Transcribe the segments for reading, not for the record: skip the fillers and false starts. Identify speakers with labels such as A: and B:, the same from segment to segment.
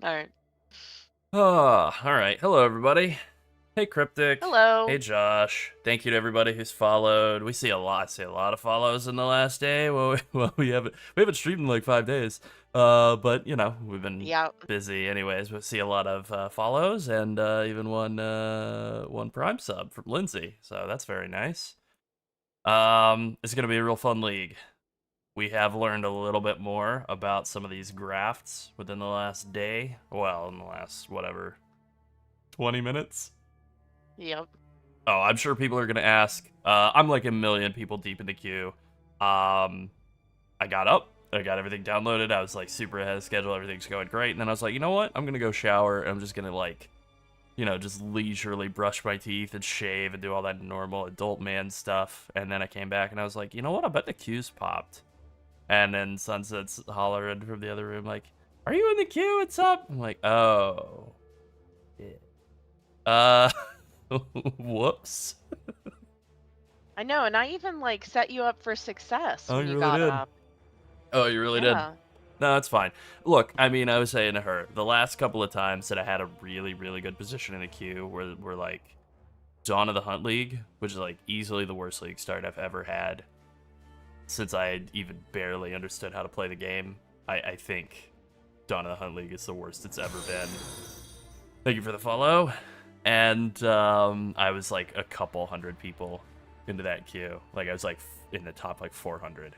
A: All right.
B: Oh, all right. Hello, everybody. Hey, Cryptic. Hey,
A: Hello.
B: Josh. Thank you to everybody who's followed. We see a lot. I see a lot of follows in the last day. Well, we haven't streamed in like 5 days. But we've been
A: Yeah.
B: busy anyways. We see a lot of follows and even one Prime sub from Lindsay. So that's very nice. It's gonna be a real fun league. We have learned a little bit more about some of these grafts within the last day. Well, in the last whatever 20 minutes.
A: Yep.
B: Oh, I'm sure people are gonna ask. I'm like a million people deep in the queue. I got up, I got everything downloaded. I was like super ahead of schedule. Everything's going great. And then I was like, you know what? I'm gonna go shower. And I'm just gonna like, just leisurely brush my teeth and shave and do all that normal adult man stuff. And then I came back and I was like, you know what? I bet the queue's popped. And then Sunset's hollering from the other room like, "Are you in the queue? What's up?" I'm like, "Oh, yeah. Uh, whoops."
A: I know, and I even like set you up for success
B: Oh,
A: when
B: you
A: you
B: really
A: got
B: did.
A: up.
B: Oh, you really did.
A: Yeah.
B: No, that's fine. Look, I mean, I was saying to her, the last couple of times that I had a really, really good position in the queue were like Dawn of the Hunt League, which is like easily the worst league start I've ever had since I had even barely understood how to play the game. I think Dawn of the Hunt League is the worst it's ever been. Thank you for the follow. And I was like a couple hundred people into that queue. Like I was like in the top like 400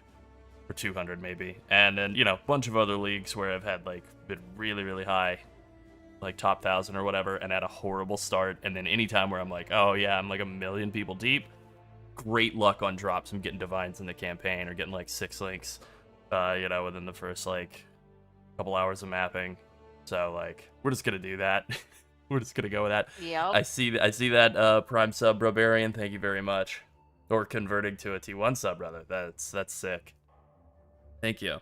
B: or 200 maybe. And then, a bunch of other leagues where I've had like been really, really high, like top 1,000 or whatever, and had a horrible start. And then anytime where I'm like, oh yeah, I'm like a million people deep, great luck on drops. I'm getting divines in the campaign or getting like 6 links, within the first like couple hours of mapping. So like we're just gonna do that. We're just gonna go with that.
A: Yep.
B: I see that Prime sub Barbarian. Thank you very much. Or converting to a T1 sub rather. That's sick. Thank you.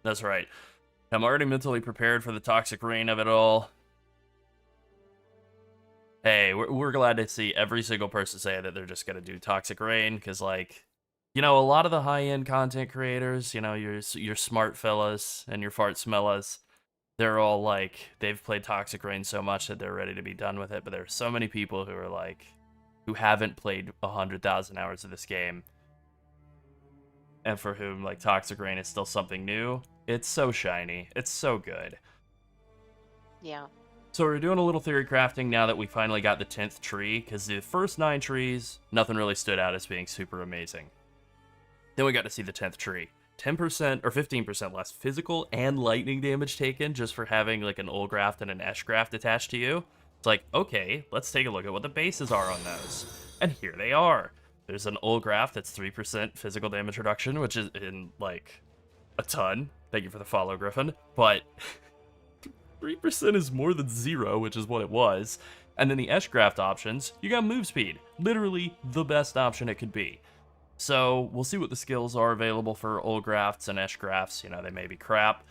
B: That's right. I'm already mentally prepared for the toxic rain of it all. Hey, we're glad to see every single person say that they're just gonna do toxic rain because like a lot of the high-end content creators, your smart fellas and your fart smellas, they're all like they've played Toxic Rain so much that they're ready to be done with it. But there are so many people who are like who haven't played 100,000 hours of this game, and for whom like Toxic Rain is still something new. It's so shiny. It's so good.
A: Yeah.
B: So we're doing a little theory crafting now that we finally got the 10th tree, because the first 9 trees, nothing really stood out as being super amazing. Then we got to see the 10th tree. 10% or 15% less physical and lightning damage taken just for having like an Olgraft and an Eshgraft attached to you. It's like, okay, let's take a look at what the bases are on those. And here they are. There's an Olgraft that's 3% physical damage reduction, which is in like a ton. Thank you for the follow, Griffin. But 3% is more than 0, which is what it was. And then the Eshgraft options, you got move speed. Literally the best option it could be. So we'll see what the skills are available for Olgrafts and Eshgrafts. They may be crap.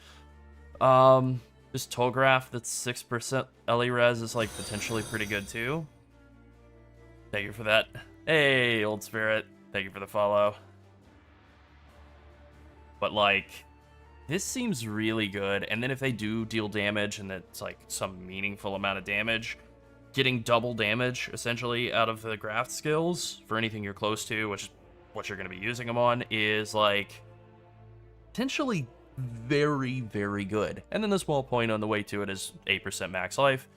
B: This Tolgraf that's 6% LE res is like potentially pretty good too. Thank you for that. Hey, Old Spirit. Thank you for the follow. But like, this seems really good. And then if they do deal damage and it's like some meaningful amount of damage, getting double damage essentially out of the graft skills for anything you're close to, which is what you're going to be using them on, is like potentially very, very good. And then the small point on the way to it is 8% max life.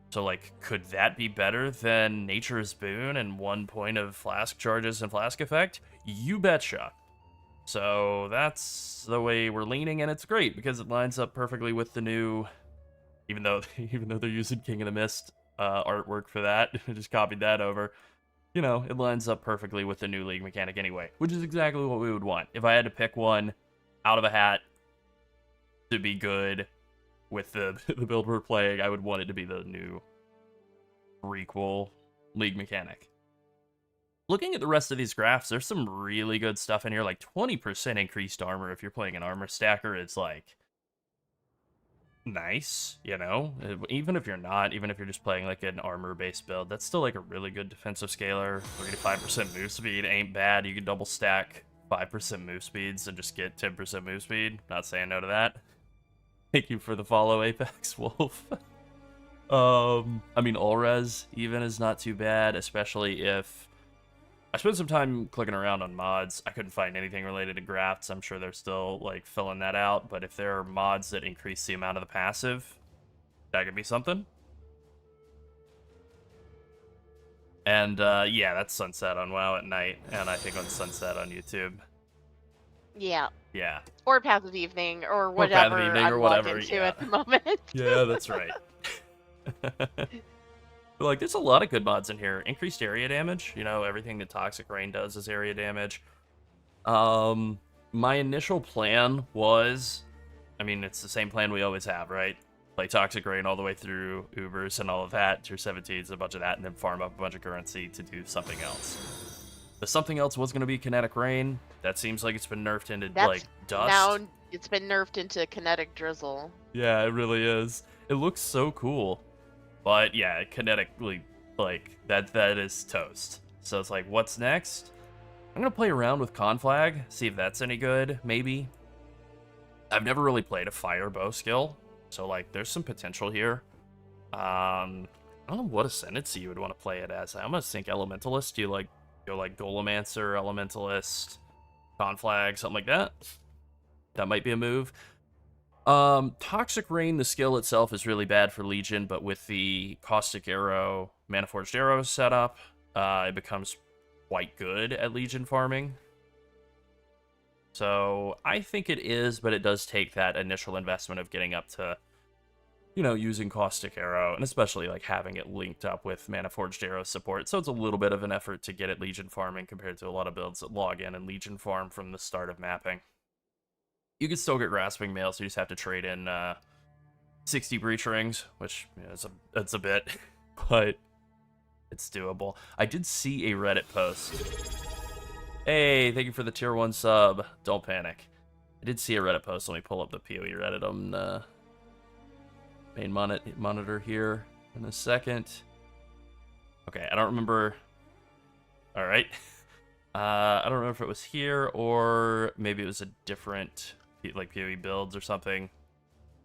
B: So like, could that be better than Nature's Boon and 1 point of flask charges and flask effect? You betcha. So that's the way we're leaning, and it's great because it lines up perfectly with the new, even though they're using King of the Mist artwork for that, I just copied that over. It lines up perfectly with the new league mechanic anyway, which is exactly what we would want. If I had to pick one out of a hat to be good with the the build we're playing, I would want it to be the new prequel league mechanic. Looking at the rest of these graphs, there's some really good stuff in here, like 20% increased armor if you're playing an armor stacker. It's like nice, you know? Even if you're not, even if you're just playing like an armor-based build, that's still like a really good defensive scaler. 3 to 5% move speed ain't bad. You can double stack 5% move speeds and just get 10% move speed. Not saying no to that. Thank you for the follow, Apex Wolf. I mean, Allres even is not too bad, especially if I spent some time clicking around on mods. I couldn't find anything related to grafts. I'm sure they're still like filling that out, but if there are mods that increase the amount of the passive, that could be something. And yeah, that's Sunset on WoW at night, and I think on Sunset on YouTube.
A: Yeah.
B: Yeah.
A: Or Passive Evening, or
B: Passive
A: whatever
B: Evening,
A: I'm
B: or
A: logged
B: whatever,
A: into
B: yeah.
A: at the moment.
B: Yeah, that's right. But, like, there's a lot of good mods in here. Increased area damage. You know, everything that Toxic Rain does is area damage. My initial plan was, I mean, it's the same plan we always have, right? Play Toxic Rain all the way through Ubers and all of that, tier 17s, a bunch of that, and then farm up a bunch of currency to do something else. The something else was going to be Kinetic Rain. That seems like it's been nerfed into, like, dust.
A: Now it's been nerfed into Kinetic Drizzle.
B: Yeah, it really is. It looks so cool. But yeah, kinetically, like, that is toast. So it's like, what's next? I'm gonna play around with Conflag, see if that's any good, maybe. I've never really played a fire bow skill, so like, there's some potential here. I don't know what ascendancy you would want to play it as. I'm gonna think Elementalist. You like go like Golemancer, Elementalist, Conflag, something like that. That might be a move. Toxic Rain, the skill itself is really bad for Legion, but with the Caustic Arrow, Mana-Forged Arrow setup, it becomes quite good at Legion farming. So, I think it is, but it does take that initial investment of getting up to, you know, using Caustic Arrow, and especially, like, having it linked up with Mana-Forged Arrow support. So it's a little bit of an effort to get at Legion farming compared to a lot of builds that log in and Legion farm from the start of mapping. You can still get Grasping Mail, so you just have to trade in 60 Breach Rings, which, you know, it's a bit, but it's doable. I did see a Reddit post. Hey, thank you for the tier 1 sub. Don't panic. I did see a Reddit post. Let me pull up the PoE Reddit on the main monitor here in a second. Okay, I don't remember. All right. I don't remember if it was here or maybe it was a different, like, PoE builds or something.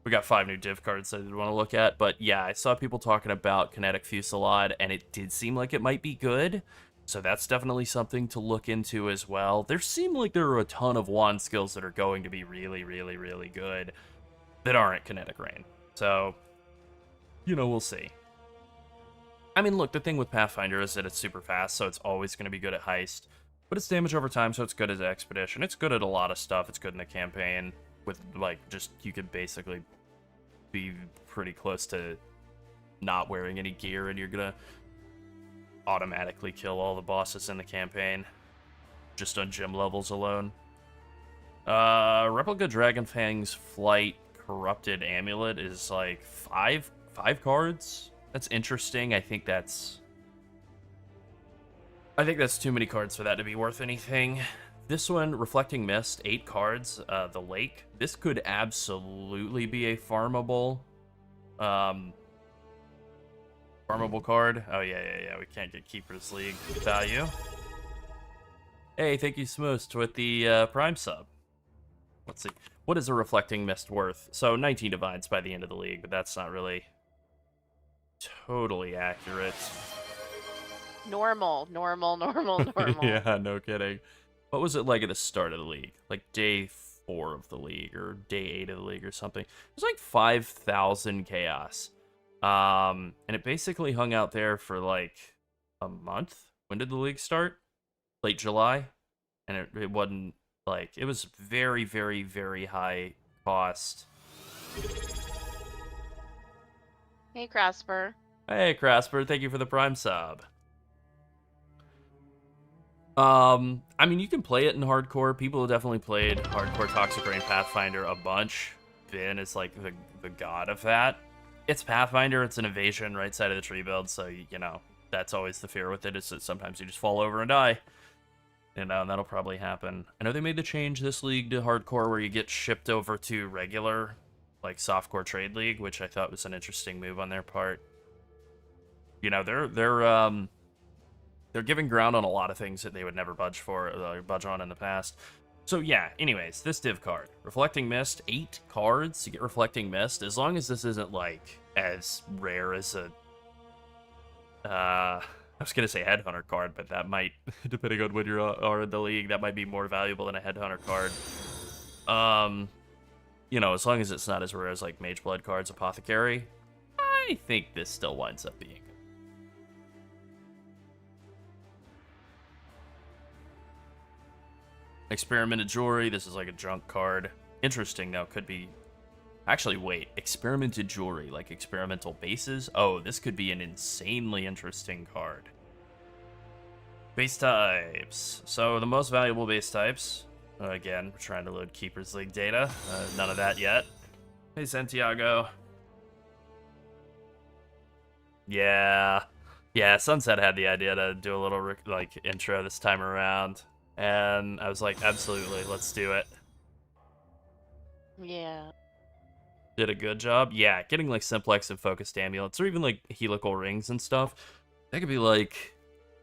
B: We got 5 new div cards that I did want to look at, but yeah, I saw people talking about Kinetic Fusillade, and it did seem like it might be good, so that's definitely something to look into as well. There seem like there are a ton of wand skills that are going to be really, really, really good that aren't Kinetic Rain, so, you know, we'll see. I mean, look, the thing with Pathfinder is that it's super fast, so it's always going to be good at Heist. But it's damage over time, so it's good as Expedition. It's good at a lot of stuff. It's good in the campaign. With, like, just, you could basically be pretty close to not wearing any gear, and you're gonna automatically kill all the bosses in the campaign. Just on gym levels alone. Replica Dragonfang's Flight Corrupted Amulet is, like, five cards? That's interesting. I think that's too many cards for that to be worth anything. This one, Reflecting Mist, 8 cards, the Lake. This could absolutely be a farmable card. Oh, yeah. We can't get Keeper's League value. Hey, thank you, Smoost, with the Prime sub. Let's see. What is a Reflecting Mist worth? So, 19 divides by the end of the league, but that's not really totally accurate.
A: Normal.
B: Yeah, no kidding. What was it like at the start of the league? Like day 4 of the league or day 8 of the league or something. It was like 5,000 chaos. And it basically hung out there for like a month. When did the league start? Late July. And it wasn't like, it was very, very, very high cost.
A: Hey, Crasper.
B: Hey, Crasper, thank you for the Prime sub. I mean, you can play it in hardcore. People have definitely played hardcore Toxic Rain Pathfinder a bunch. Finn is like the god of that. It's Pathfinder, it's an evasion right side of the tree build, so, you know, that's always the fear with it, is that sometimes you just fall over and die. And that'll probably happen. I know they made the change this league to hardcore where you get shipped over to regular, like softcore trade league, which I thought was an interesting move on their part. You know, they're giving ground on a lot of things that they would never budge on in the past. So yeah, anyways, this div card. Reflecting Mist, 8 cards to get Reflecting Mist, as long as this isn't, like, as rare as a... I was going to say Headhunter card, but that might, depending on when you are in the league, that might be more valuable than a Headhunter card. You know, as long as it's not as rare as, like, Mage Blood cards, Apothecary, I think this still winds up being. Experimented Jewelry, this is like a junk card. Interesting, though, could be... Actually, wait, Experimented Jewelry, like experimental bases? Oh, this could be an insanely interesting card. Base types. So, the most valuable base types. Again, we're trying to load Keepers League data. None of that yet. Hey, Santiago. Yeah. Yeah, Sunset had the idea to do a little, like, intro this time around. And I was like, absolutely, let's do it.
A: Yeah.
B: Did a good job. Yeah, getting like Simplex and Focused Amulets, or even like Helical Rings and stuff. That could be like,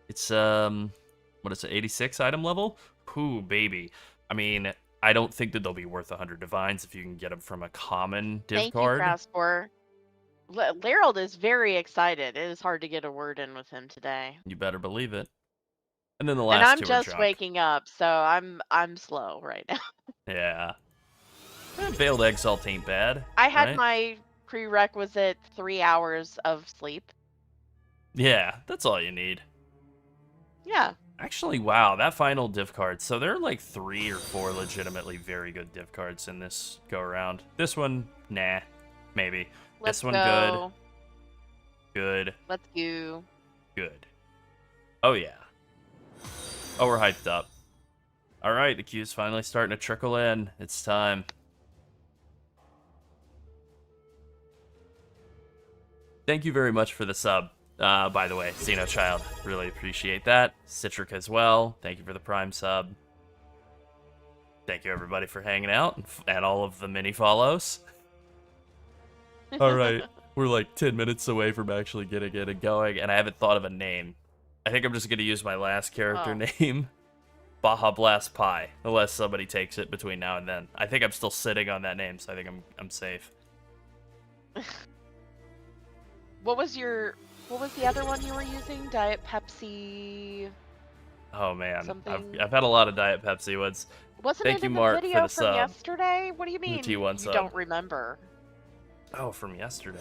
B: it's, what is it, 86 item level? Ooh, baby. I mean, I don't think that they'll be worth 100 Divines if you can get them from a common div card.
A: Thank you, Graspor. Larold is very excited. It is hard to get a word in with him today.
B: You better believe it. And then the last
A: and I'm
B: two
A: just
B: are junk.
A: waking up, so I'm slow right now.
B: Yeah. Veiled Exalt ain't bad.
A: I had
B: right?
A: my prerequisite 3 hours of sleep.
B: Yeah, that's all you need.
A: Yeah.
B: Actually, wow, that final div card. So there are like 3 or 4 legitimately very good div cards in this go around. This one, nah, maybe.
A: Let's
B: this one,
A: go.
B: Good.
A: Let's go.
B: Good. Oh, yeah. Oh, we're hyped up. All right, the queue's finally starting to trickle in. It's time. Thank you very much for the sub. By the way, Xenochild, really appreciate that. Citric as well, thank you for the Prime sub. Thank you everybody for hanging out and all of the mini follows. All right, we're like 10 minutes away from actually getting it and going, and I haven't thought of a name. I think I'm just gonna use my last character name, Baja Blast Pie, unless somebody takes it between now and then. I think I'm still sitting on that name, so I think I'm safe.
A: What was the other one you were using? Diet Pepsi.
B: Oh man,
A: Something...
B: I've had a lot of Diet Pepsi ones.
A: Wasn't
B: Thank
A: it
B: you,
A: in
B: Mark,
A: the video
B: for the
A: from
B: sub.
A: yesterday? What do you mean?
B: The T1
A: you
B: sub.
A: don't remember?
B: Oh, from yesterday.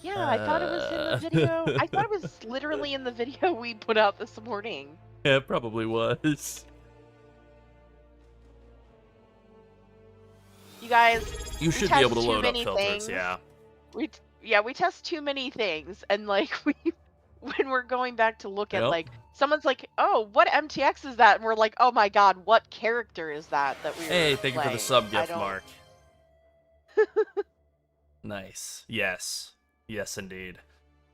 A: Yeah, I thought it was in the video. I thought it was literally in the video we put out this morning.
B: Yeah, it probably was.
A: You guys,
B: you should be able to load up filters, yeah.
A: We test too many things, and like when we're going back to look at like someone's like, oh, what MTX is that? And we're like, oh my god, what character is that we were
B: Hey, thank
A: playing?
B: you for the sub gift, Mark. Nice. Yes. Yes, indeed.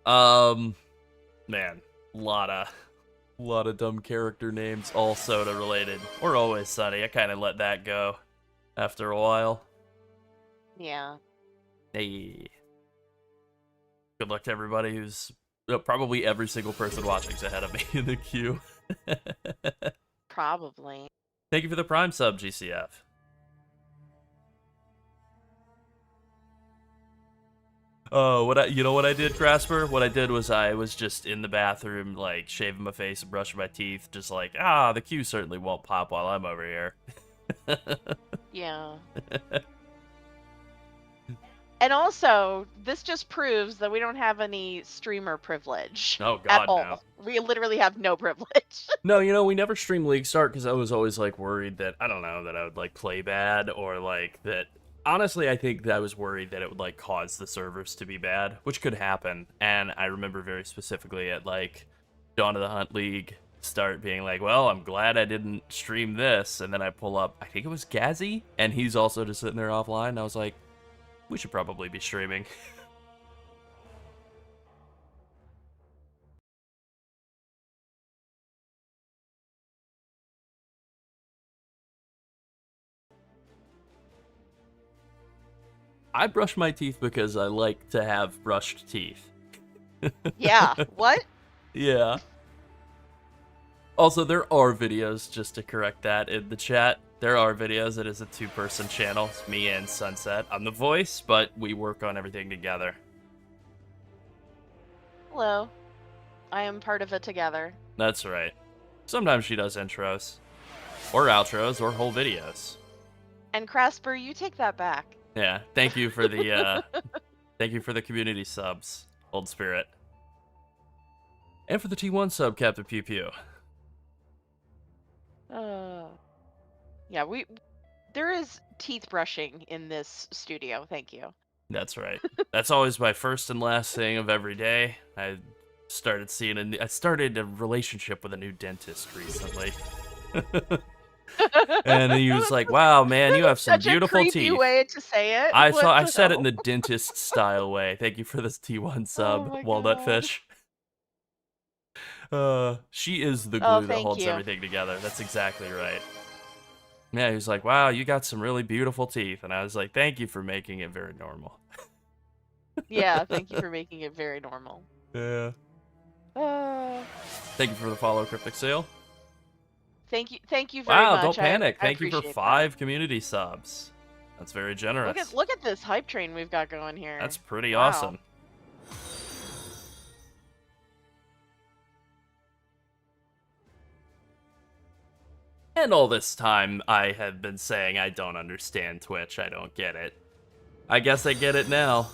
B: Man, lot of dumb character names, all Soda related, or Always Sunny. I kind of let that go after a while.
A: Yeah.
B: Hey. Good luck to everybody who's probably every single person watching's ahead of me in the queue.
A: Probably.
B: Thank you for the Prime sub, GCF. Oh, you know what I did, Grasper? What I did was I was just in the bathroom, like, shaving my face and brushing my teeth, just like, the queue certainly won't pop while I'm over here.
A: Yeah. And also, this just proves that we don't have any streamer privilege.
B: Oh, God,
A: at all.
B: no.
A: We literally have no privilege.
B: No, you know, we never stream League Start because I was always, like, worried that, I don't know, that I would, like, play bad or, like, that... Honestly, I think that I was worried that it would, like, cause the servers to be bad, which could happen. And I remember very specifically at, like, Dawn of the Hunt League start being like, well, I'm glad I didn't stream this. And then I pull up, I think it was Gazzy, and he's also just sitting there offline. And I was like, we should probably be streaming. I brush my teeth because I like to have brushed teeth.
A: Yeah, what?
B: Yeah. Also, there are videos, just to correct that in the chat. There are videos. It is a two-person channel. It's me and Sunset. I'm the voice, but we work on everything together.
A: Hello. I am part of it together.
B: That's right. Sometimes she does intros, or outros, or whole videos.
A: And Crasper, you take that back.
B: Yeah, thank you for the thank you for the community subs, Old Spirit. And for the T1 sub, Captain Pew Pew.
A: Yeah, there is teeth brushing in this studio. Thank you.
B: That's right. That's always my first and last thing of every day. I started a relationship with a new dentist recently. And he was like, "Wow, man, you have some
A: Such
B: beautiful
A: a creepy
B: teeth."
A: way to say it.
B: I said it in the dentist style way. Thank you for this T1 sub, Walnut
A: God.
B: Fish. She is the glue that holds
A: you.
B: everything together. That's exactly right. Yeah, he was like, "Wow, you got some really beautiful teeth," and I was like, "Thank you for making it very normal."
A: Yeah, thank you for making it very normal.
B: Yeah. Thank you for the follow, Cryptic Sale.
A: Thank you very much.
B: Wow, don't panic.
A: I
B: Thank you for 5 community subs. That's very generous.
A: Look at this hype train we've got going here.
B: That's pretty awesome. And all this time, I have been saying I don't understand Twitch. I don't get it. I guess I get it now.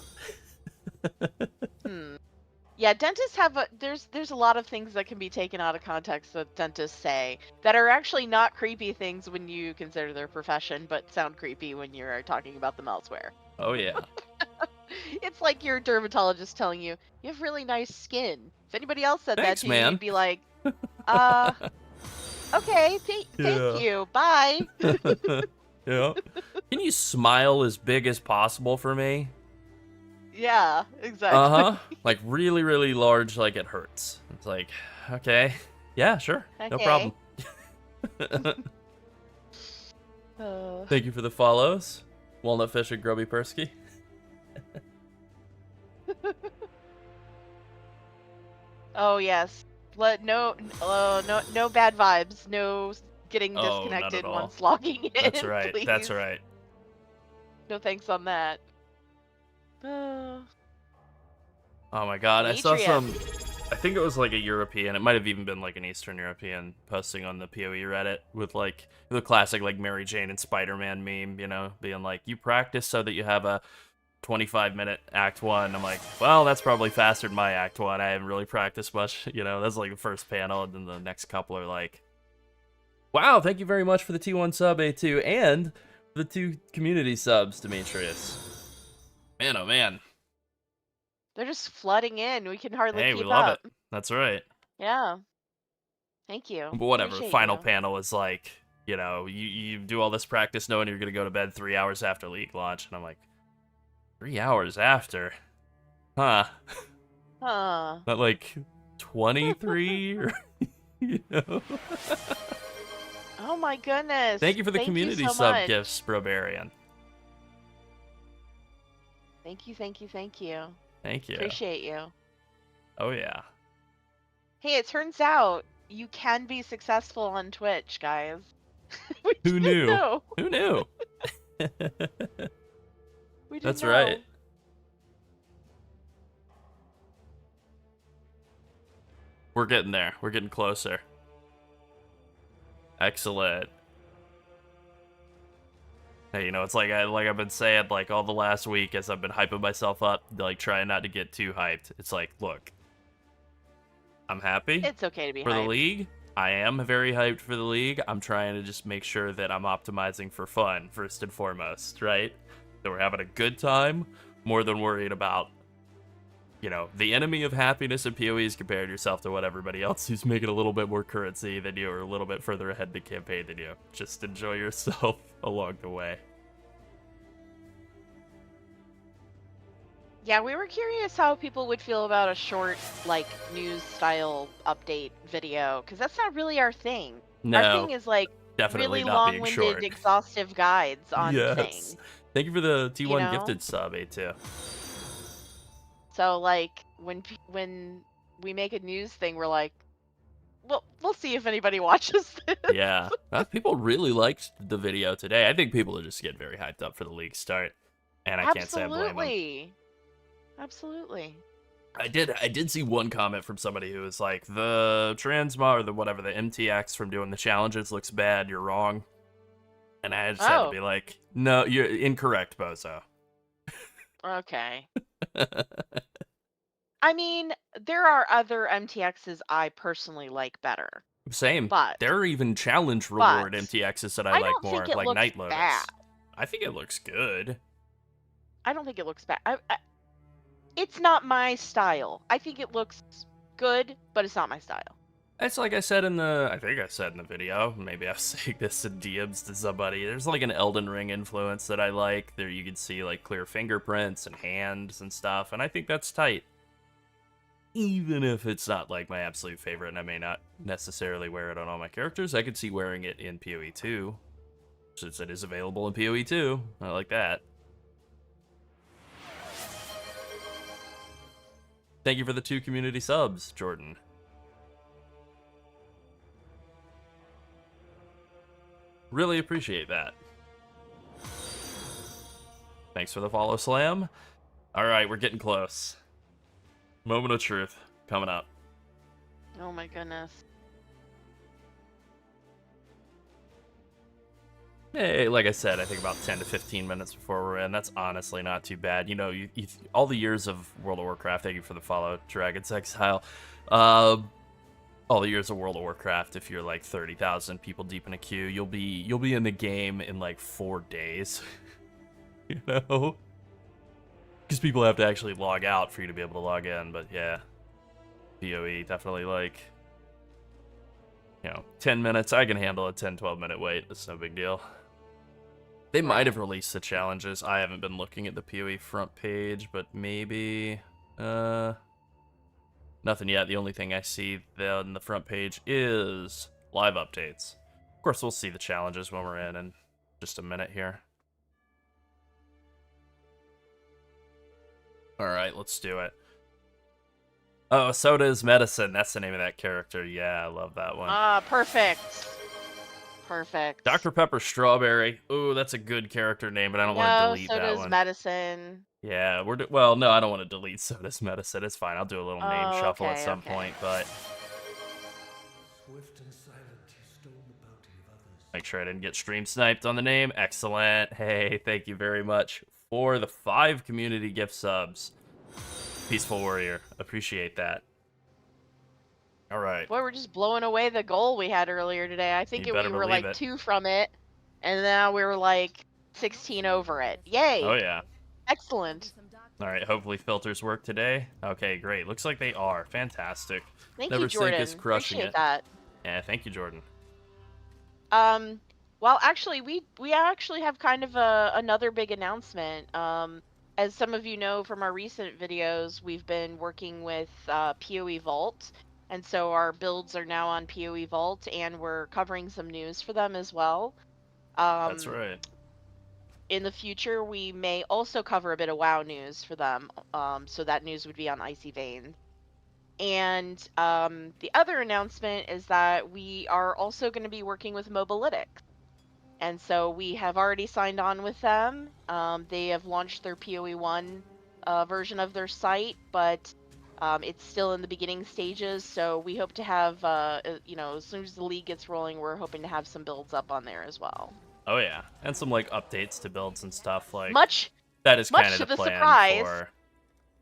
A: Yeah, dentists have there's a lot of things that can be taken out of context that dentists say that are actually not creepy things when you consider their profession, but sound creepy when you're talking about them elsewhere.
B: Oh yeah.
A: It's like your dermatologist telling you have really nice skin. If anybody else said
B: Thanks,
A: that to
B: man.
A: you, you'd be like, okay, thank you, bye.
B: Yeah. Can you smile as big as possible for me?
A: Yeah, exactly.
B: Uh-huh. Like really, really large, like it hurts. It's like, okay. Yeah, sure.
A: Okay.
B: No problem. Thank you for the follows. Walnut Fish and Grubby Persky.
A: Oh yes. No bad vibes. No getting disconnected once logging in.
B: That's right.
A: Please.
B: That's right.
A: No thanks on that.
B: Oh my god, I saw some, I think it was like a European, it might have even been like an Eastern European posting on the PoE Reddit with like the classic like Mary Jane and Spider-Man meme, you know, being like, you practice so that you have a 25-minute Act 1. I'm like, well, that's probably faster than my Act 1. I haven't really practiced much, you know, that's like the first panel, and then the next couple are like, wow, thank you very much for the T1 sub, A2, and the 2 community subs, Demetrius. Man, oh man.
A: They're just flooding in. We can hardly keep up.
B: Hey, we love it. That's right.
A: Yeah. Thank you.
B: But whatever,
A: Appreciate
B: final
A: you.
B: panel is like, you know, you do all this practice knowing you're going to go to bed 3 hours after League launch, and I'm like, 3 hours after? Huh.
A: Huh.
B: Not like 23 or, you know?
A: Oh my goodness.
B: Thank you for the community sub gifts, Brobarian.
A: Thank you, thank you, thank you.
B: Thank you.
A: Appreciate you.
B: Oh, yeah.
A: Hey, it turns out you can be successful on Twitch, guys.
B: Who knew?
A: Know.
B: Who knew?
A: We didn't
B: That's
A: know.
B: right. We're getting there. We're getting closer. Excellent. Hey, you know, it's like I've been saying like all the last week as I've been hyping myself up, like trying not to get too hyped. It's like, look, I'm happy.
A: It's okay to be
B: for
A: hyped.
B: the league. I am very hyped for the league. I'm trying to just make sure that I'm optimizing for fun first and foremost, right? That we're having a good time, more than worried about, you know, the enemy of happiness in PoE is comparing yourself to what everybody else who's making a little bit more currency than you or a little bit further ahead in the campaign than you. Just enjoy yourself along the way.
A: Yeah, we were curious how people would feel about a short, like, news-style update video, because that's not really our thing.
B: No,
A: our thing is, like,
B: definitely
A: really
B: not being
A: long-winded,
B: short.
A: exhaustive guides on things.
B: Thank you for the T1
A: You know?
B: gifted sub, A2.
A: So like when we make a news thing, we're like, well, we'll see if anybody watches this.
B: Yeah. People really liked the video today. I think people are just getting very hyped up for the league start. And I can't say I blame them.
A: Absolutely.
B: I did see one comment from somebody who was like, the transmog or the whatever, the MTX from doing the challenges looks bad, you're wrong. And I just had to be like, no, you're incorrect, Bozo.
A: Okay. I mean, there are other MTXs I personally like better.
B: Same.
A: But
B: there are even challenge reward MTXs that I like more, like Night Lotus.
A: Bad.
B: I think it looks good.
A: I don't think it looks bad. It's not my style. I think it looks good, but it's not my style.
B: It's like I said in the, I think I said in the video, maybe I was saying this in DMs to somebody, there's like an Elden Ring influence that I like. There you can see like clear fingerprints and hands and stuff, and I think that's tight. Even if it's not like my absolute favorite and I may not necessarily wear it on all my characters, I could see wearing it in PoE 2, since it is available in PoE 2. I like that. Thank you for the 2 community subs, Jordan. Really appreciate that. Thanks for the follow, Slam. Alright, we're getting close. Moment of truth coming up.
A: Oh my goodness.
B: Hey, like I said, I think about 10 to 15 minutes before we're in. That's honestly not too bad. You know, all the years of World of Warcraft, thank you for the follow, Dragon's Exile. All the years of World of Warcraft, if you're like 30,000 people deep in a queue, you'll be in the game in like 4 days. You know? Because people have to actually log out for you to be able to log in, but yeah. PoE, definitely like, 10 minutes. I can handle a 10, 12 minute wait. It's no big deal. They might have released the challenges. I haven't been looking at the PoE front page, but maybe, nothing yet. The only thing I see on the front page is live updates. Of course, we'll see the challenges when we're in just a minute here. Alright, let's do it. Oh, Soda is Medicine. That's the name of that character. Yeah, I love that one.
A: Perfect. Perfect.
B: Dr. Pepper Strawberry. Ooh, that's a good character name, but I don't want to delete that one.
A: Soda's Medicine.
B: Yeah, well, no, I don't want to delete Soda's Medicine. It's fine. I'll do a little name shuffle at some point, but
C: Swift and silent, he stole the bounty of others.
B: Make sure I didn't get stream sniped on the name. Excellent. Hey, thank you very much for the 5 community gift subs. Peaceful Warrior. Appreciate that. All right.
A: Boy, we're just blowing away the goal we had earlier today. I think we were like 2 from it, and now we were like 16 over it. Yay!
B: Oh, yeah.
A: Excellent.
B: All right, hopefully filters work today. Okay, great. Looks like they are. Fantastic.
A: Thank you, Jordan.
B: Is crushing
A: Appreciate
B: it.
A: that.
B: Yeah, thank you, Jordan.
A: Well, actually, we actually have kind of another big announcement. As some of you know from our recent videos, we've been working with PoE Vault, and so our builds are now on PoE Vault, and we're covering some news for them as well.
B: That's right.
A: In the future, we may also cover a bit of WoW news for them, so that news would be on Icy Veins. And the other announcement is that we are also going to be working with Mobalytics. And so we have already signed on with them. They have launched their PoE 1 version of their site, but it's still in the beginning stages. So we hope to have, as soon as the league gets rolling, we're hoping to have some builds up on there as well.
B: Oh yeah, and some like updates to builds and stuff like.
A: That
B: is kind of the plan
A: surprise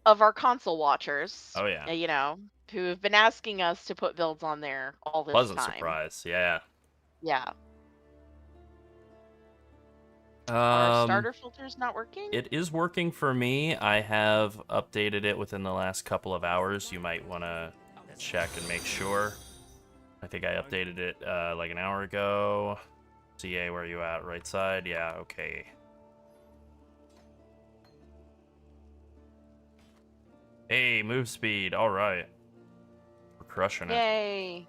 A: of our console watchers.
B: Oh yeah.
A: Who have been asking us to put builds on there all this time.
B: Pleasant surprise, yeah.
A: Yeah. Our starter filter's not working?
B: It is working for me. I have updated it within the last couple of hours. You might want to check and make sure. I think I updated it like an hour ago. CA, where are you at? Right side? Yeah, okay. Hey, move speed. All right. We're crushing it.
A: Yay.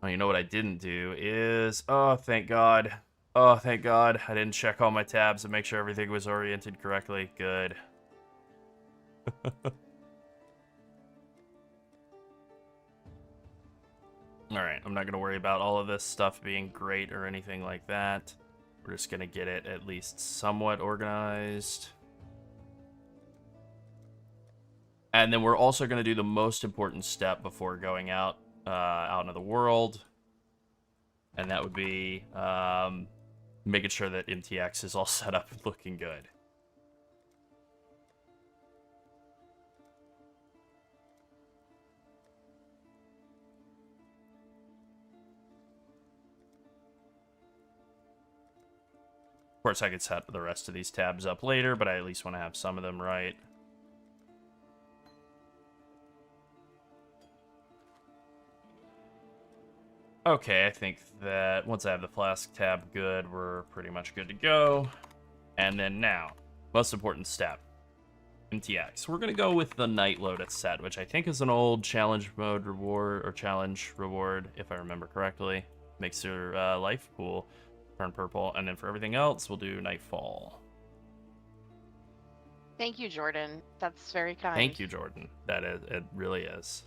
B: Oh, you know what I didn't do is... Oh, thank God. Oh, thank God. I didn't check all my tabs and make sure everything was oriented correctly. Good. Alright, I'm not going to worry about all of this stuff being great or anything like that. We're just going to get it at least somewhat organized. And then we're also going to do the most important step before going out into the world. And that would be making sure that MTX is all set up and looking good. Of course, I could set the rest of these tabs up later, but I at least want to have some of them right. Okay, I think that once I have the Flask tab good, we're pretty much good to go. And then now, most important step, MTX. We're going to go with the Night Lotus set, which I think is an old challenge mode reward, or challenge reward, if I remember correctly. Makes your life pool turn purple, and then for everything else, we'll do Nightfall.
A: Thank you, Jordan. That's very kind.
B: Thank you, Jordan. That is, it really is.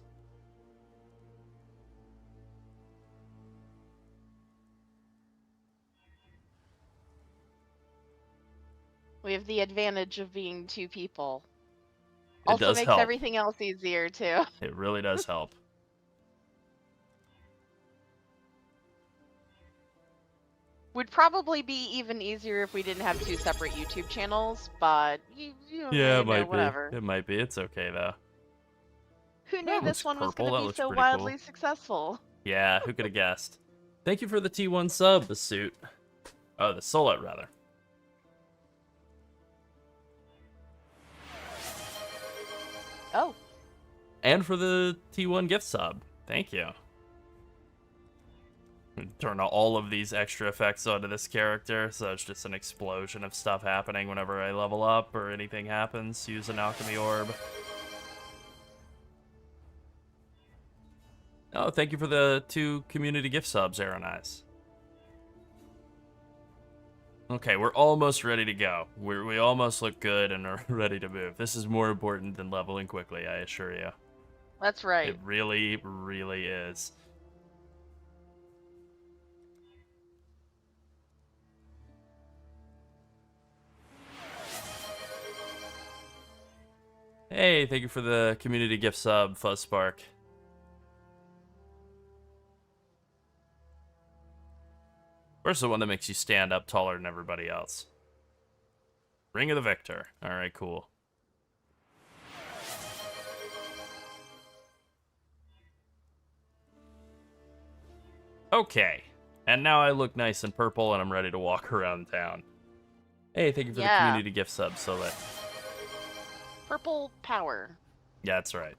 A: We have the advantage of being two people.
B: It
A: Also
B: does
A: makes
B: help.
A: everything else easier, too.
B: It really does help.
A: Would probably be even easier if we didn't have two separate YouTube channels, but
B: Yeah, it
A: know,
B: might
A: whatever.
B: be. It might be. It's okay, though.
A: Who knew
B: That
A: this
B: looks
A: one was
B: purple.
A: going
B: That
A: to be
B: looks
A: so
B: pretty
A: wildly
B: cool.
A: successful?
B: Yeah, who could have guessed? Thank you for the T1 sub, the suit. Oh, the Solet, rather.
A: Oh,
B: And for the T1 gift sub. Thank you. Turn all of these extra effects onto this character, so it's just an explosion of stuff happening whenever I level up or anything happens. Use an alchemy orb. Oh, thank you for the 2 community gift subs, Aaron Eyes. Okay, we're almost ready to go. We almost look good and are ready to move. This is more important than leveling quickly, I assure you.
A: that's right.
B: It really, really is. Hey, thank you for the community gift sub, Fuzzspark. Where's the one that makes you stand up taller than everybody else? Ring of the Victor. Alright, cool. Okay. And now I look nice and purple and I'm ready to walk around town. Hey, thank you for the
A: Yeah.
B: community gift sub, Solet.
A: Purple power.
B: Yeah, that's right.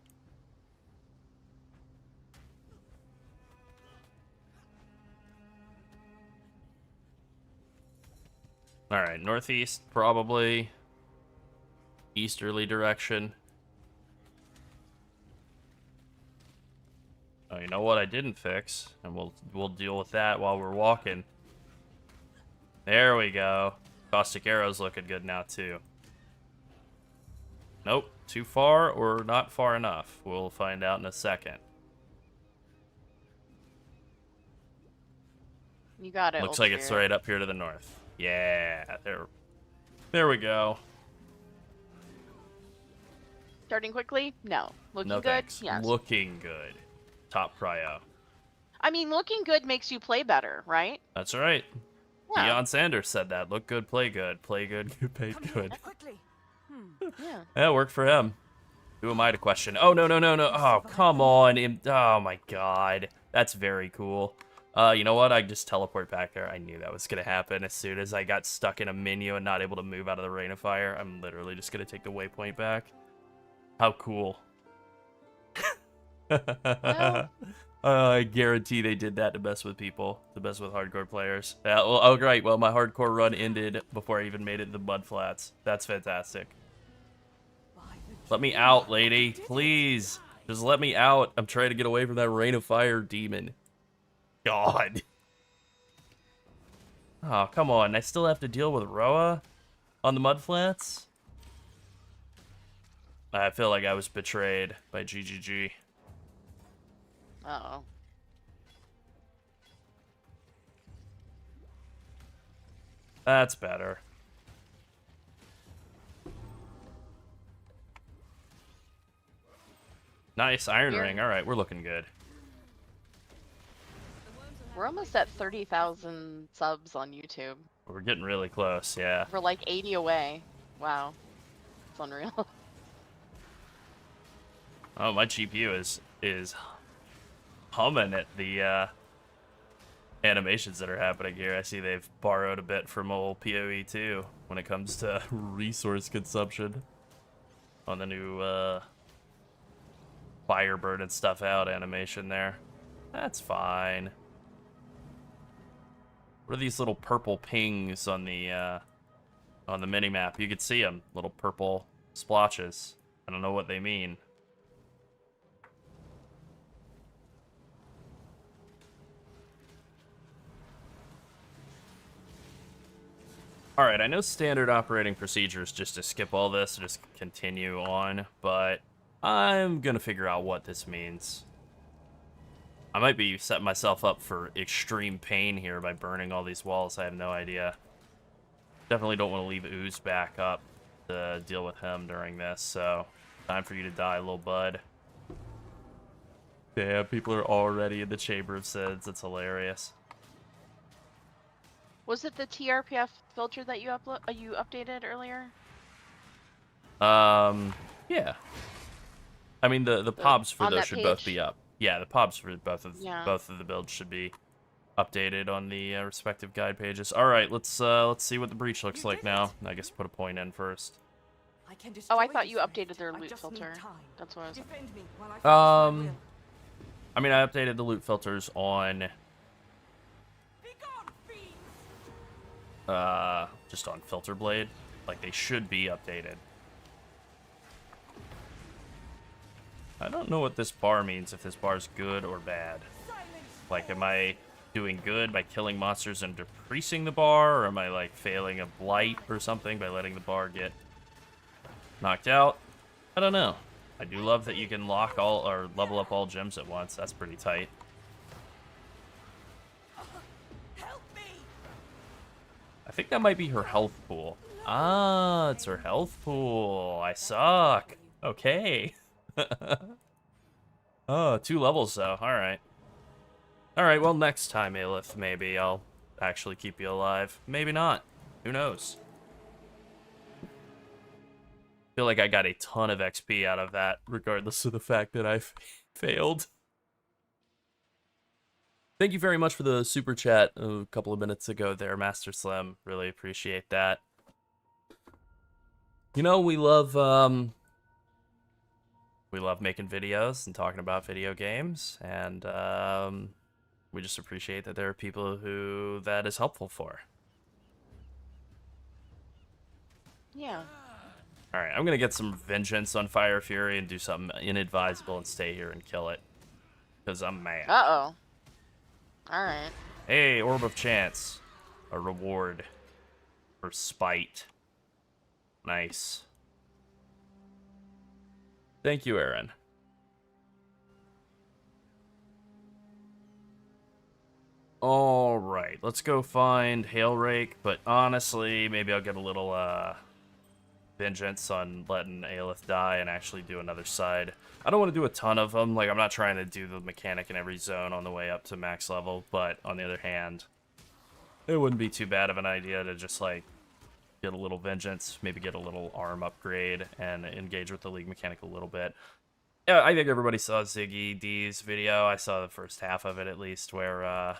B: Alright, northeast, probably. Easterly direction. Oh, you know what I didn't fix? And we'll deal with that while we're walking. There we go. Caustic Arrow's looking good now, too. Nope. Too far or not far enough? We'll find out in a second.
A: You got it.
B: Looks
A: Old
B: like it's
A: Spirit.
B: right up here to the north. Yeah, there we go.
A: Starting quickly? No. Looking
B: No
A: good?
B: thanks.
A: Yes.
B: Looking good. Top prio.
A: I mean, looking good makes you play better, right?
B: That's right.
A: Yeah.
B: Deion Sanders said that. Look good, play good. Play good, get paid good.
D: Quickly.
A: Yeah.
B: Yeah, it worked for him. Who am I to question? Oh, no. Oh, come on. Oh, my God. That's very cool. You know what? I just teleport back there. I knew that was going to happen as soon as I got stuck in a menu and not able to move out of the Rain of Fire. I'm literally just going to take the waypoint back. How cool.
A: Well.
B: I guarantee they did that to mess with people, to mess with hardcore players. Yeah, well, oh, great. Well, my hardcore run ended before I even made it to the Mud Flats. That's fantastic. Let me out, lady. Please. Just let me out. I'm trying to get away from that Rain of Fire demon. God. Oh, come on. I still have to deal with Roa on the Mudflats? I feel like I was betrayed by GGG.
A: Uh-oh.
B: That's better. Nice Iron
A: We're-
B: Ring. All right, we're looking good.
A: We're almost at 30,000 subs on YouTube.
B: We're getting really close, yeah.
A: We're like 80 away. Wow. It's unreal.
B: Oh, my GPU is humming at the animations that are happening here. I see they've borrowed a bit from old PoE 2 when it comes to resource consumption on the new fire burning stuff out animation there. That's fine. What are these little purple pings on the minimap? You could see them, little purple splotches. I don't know what they mean. Alright, I know standard operating procedure is just to skip all this and just continue on, but I'm gonna figure out what this means. I might be setting myself up for extreme pain here by burning all these walls. I have no idea. Definitely don't want to leave Ooze back up to deal with him during this, so time for you to die, little bud. Damn, people are already in the Chamber of Sins. That's hilarious.
A: Was it the TRPF filter that you updated earlier?
B: Yeah. I mean, the pobs for
A: on
B: those
A: that
B: should both
A: page?
B: be up. Yeah, the pobs for both of
A: Yeah.
B: the builds should be updated on the respective guide pages. All right, let's see what the breach looks like now. I guess put a point in first.
A: Oh, I thought you updated their loot filter. That's what I was.
B: I mean, I updated the loot filters on just on Filter Blade. Like, they should be updated. I don't know what this bar means, if this bar's good or bad. Like, am I doing good by killing monsters and decreasing the bar, or am I, like, failing a blight or something by letting the bar get knocked out? I don't know. I do love that you can lock all, or level up all gems at once. That's pretty tight. I think that might be her health pool. Ah, it's her health pool. I suck. Okay. Oh, 2 levels though. Alright. Alright, well next time, Aelith, maybe I'll actually keep you alive. Maybe not. Who knows? Feel like I got a ton of XP out of that, regardless of the fact that I failed. Thank you very much for the super chat a couple of minutes ago there, Master Slim. Really appreciate that. You know, we love making videos and talking about video games, and we just appreciate that there are people who that is helpful for.
A: Yeah.
B: Alright, I'm gonna get some vengeance on Fire Fury and do something inadvisable and stay here and kill it. Because I'm mad.
A: Uh-oh. Alright.
B: Hey, Orb of Chance. A reward for spite. Nice. Thank you, Aaron. Alright, let's go find Hailrake, but honestly, maybe I'll get a little vengeance on letting Aelith die and actually do another side. I don't want to do a ton of them. Like, I'm not trying to do the mechanic in every zone on the way up to max level, but on the other hand, it wouldn't be too bad of an idea to just, like, get a little vengeance, maybe get a little arm upgrade, and engage with the League mechanic a little bit. Yeah, I think everybody saw Ziggy D's video. I saw the first half of it, at least, where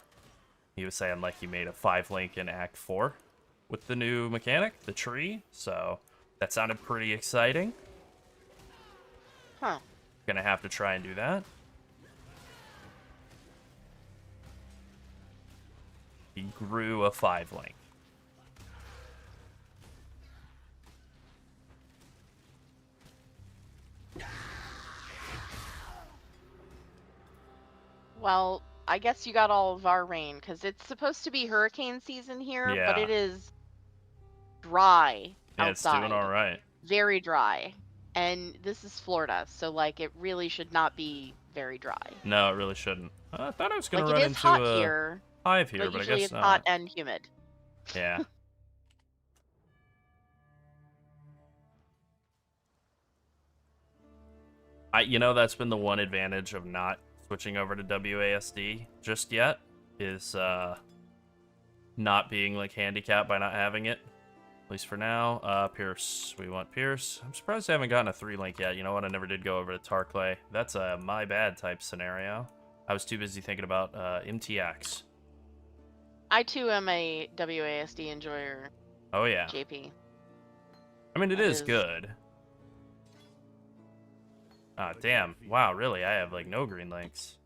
B: he was saying, like, he made a 5-link in Act 4 with the new mechanic, the tree, so that sounded pretty exciting.
A: Huh.
B: Gonna have to try and do that. He grew a 5-link.
A: Well, I guess you got all of our rain, because it's supposed to be hurricane season here, but
B: Yeah.
A: it is dry
B: Yeah, it's doing
A: outside.
B: all right.
A: Very dry. And this is Florida, so like it really should not be very dry.
B: No, it really shouldn't. I thought I was gonna
A: Like it
B: run
A: is
B: into
A: hot
B: a
A: here,
B: hive here,
A: but
B: but I
A: usually
B: guess
A: it's
B: not.
A: hot and humid.
B: Yeah. That's been the one advantage of not switching over to WASD just yet, is not being like handicapped by not having it. At least for now. Pierce. We want Pierce. I'm surprised I haven't gotten a 3-link yet. You know what? I never did go over to Tarklay. That's a my bad type scenario. I was too busy thinking about MTX.
A: I too am a WASD enjoyer,
B: Oh yeah.
A: JP.
B: I mean, it
A: That
B: is
A: is-
B: good. Ah, damn. Wow, really? I have, like, no green links.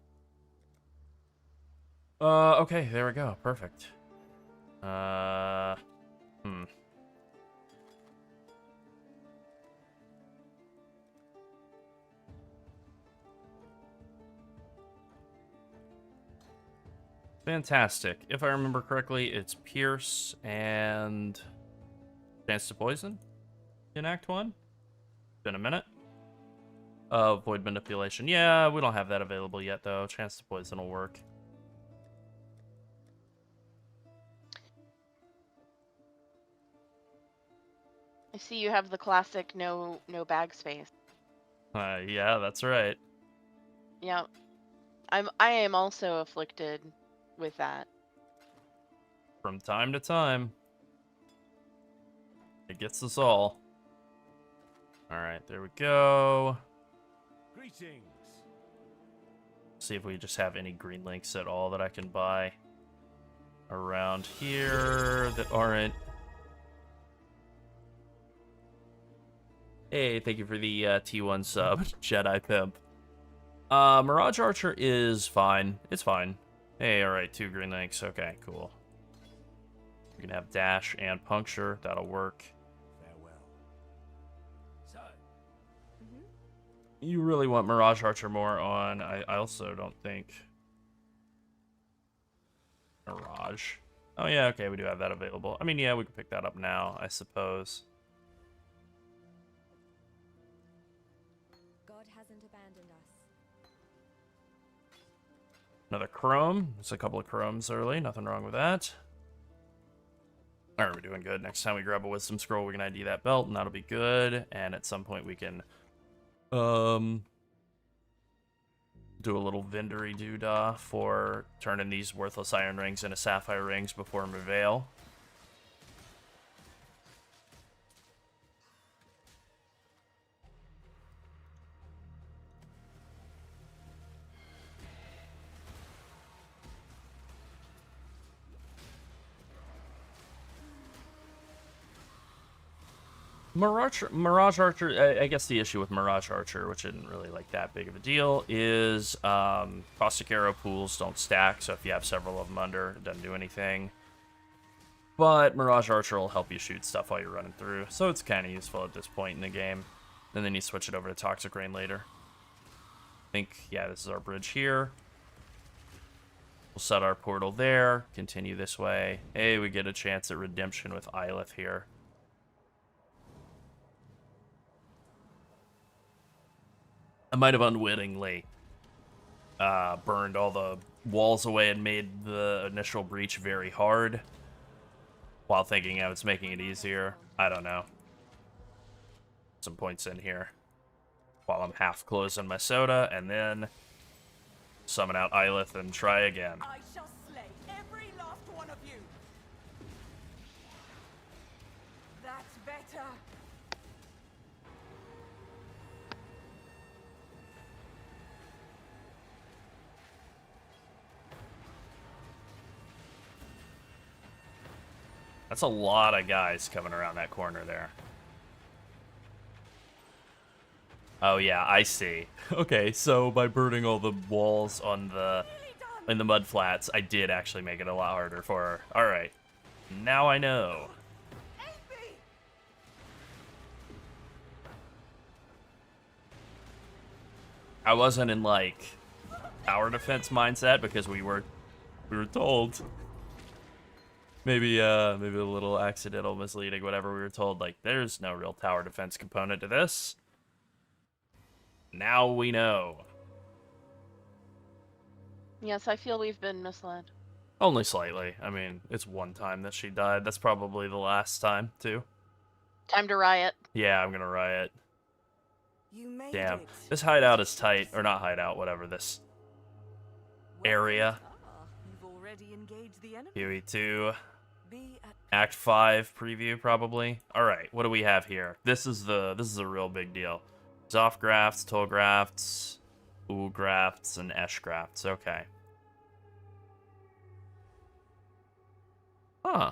B: Okay, there we go. Perfect. Fantastic. If I remember correctly, it's Pierce and Chance to Poison in Act 1. Been a minute. Void Manipulation. Yeah, we don't have that available yet, though. Chance to Poison will work.
A: I see you have the classic no bag space.
B: Yeah, that's right.
A: Yeah. I am also afflicted with that.
B: From time to time. It gets us all. Alright, there we go.
C: Greetings.
B: See if we just have any green links at all that I can buy around here that aren't. Hey, thank you for the T1 sub, Jedi Pimp. Mirage Archer is fine. It's fine. Hey, alright, 2 green links. Okay, cool. We can have dash and puncture. That'll work.
C: Farewell. So,
B: You really want Mirage Archer more on. I also don't think Mirage. Oh yeah, okay, we do have that available. I mean, yeah, we can pick that up now, I suppose.
D: God hasn't abandoned us.
B: Another Chrome. There's a couple of Chromes early. Nothing wrong with that. Alright, we're doing good. Next time we grab a Wisdom Scroll, we can ID that belt, and that'll be good. And at some point we can do a little Vendory doodah for turning these worthless iron rings into sapphire rings before Merveil. Mirage Archer, I guess the issue with Mirage Archer, which isn't really like that big of a deal, is Caustic Arrow pools don't stack, so if you have several of them under, it doesn't do anything. But Mirage Archer will help you shoot stuff while you're running through, so it's kind of useful at this point in the game. And then you switch it over to Toxic Rain later. I think, yeah, this is our bridge here. We'll set our portal there, continue this way. Hey, we get a chance at redemption with Yleth here. I might have unwittingly burned all the walls away and made the initial breach very hard while thinking I was making it easier. I don't know. Some points in here while I'm half closing my soda, and then summon out Yleth and try again.
E: I shall slay every last one of you. That's better.
B: That's a lot of guys coming around that corner there. Oh yeah, I see. Okay, so by burning all the walls on in the mud flats, I did actually make it a lot harder for her. All right, now I know.
E: Amy!
B: I wasn't in like tower defense mindset because we were told. Maybe a little accidental misleading, whatever. We were told, like, there's no real tower defense component to this. Now we know.
A: Yes, I feel we've been misled.
B: Only slightly. I mean, it's one time that she died. That's probably the last time, too.
A: Time to riot.
B: Yeah, I'm gonna riot.
E: You made
B: Damn.
E: it.
B: This hideout is tight. Or not hideout, whatever. This area.
E: You've already engaged the enemy.
B: Huey 2.
E: Be at
B: Act 5 preview, probably. Alright, what do we have here? This is a real big deal. Zoff grafts, Toll grafts, Ooh grafts, and Esh grafts. Okay. Huh.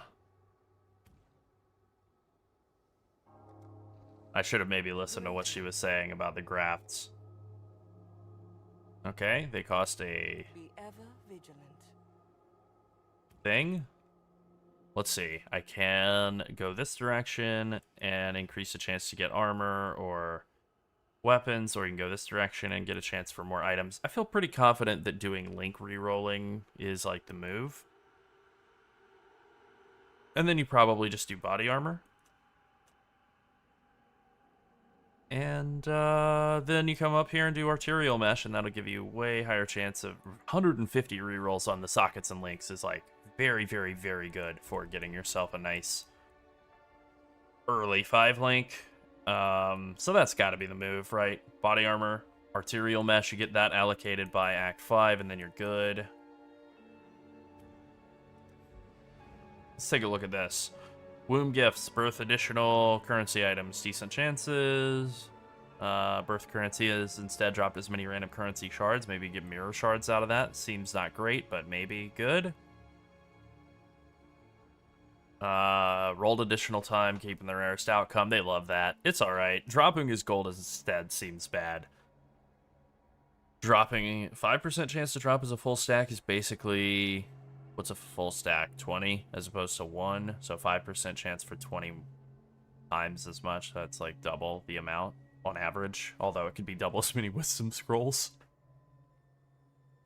B: I should have maybe listened to what she was saying about the grafts. Okay, they cost a
E: be ever vigilant.
B: thing. Let's see. I can go this direction and increase the chance to get armor or weapons, or you can go this direction and get a chance for more items. I feel pretty confident that doing link rerolling is like the move. And then you probably just do body armor. And then you come up here and do arterial mesh, and that'll give you way higher chance of 150 rerolls on the sockets and links is like very, very, very good for getting yourself a nice early 5 link. So that's got to be the move, right? Body armor, arterial mesh, you get that allocated by Act 5, and then you're good. Let's take a look at this. Womb gifts, birth additional currency items, decent chances. Birth currency is instead dropped as many random currency shards. Maybe get mirror shards out of that. Seems not great, but maybe good. Rolled additional time, keeping the rarest outcome. They love that. It's alright. Dropping his gold instead seems bad. Dropping 5% chance to drop as a full stack is basically... What's a full stack? 20 as opposed to 1. So 5% chance for 20 times as much. That's like double the amount on average. Although it could be double as many wisdom scrolls.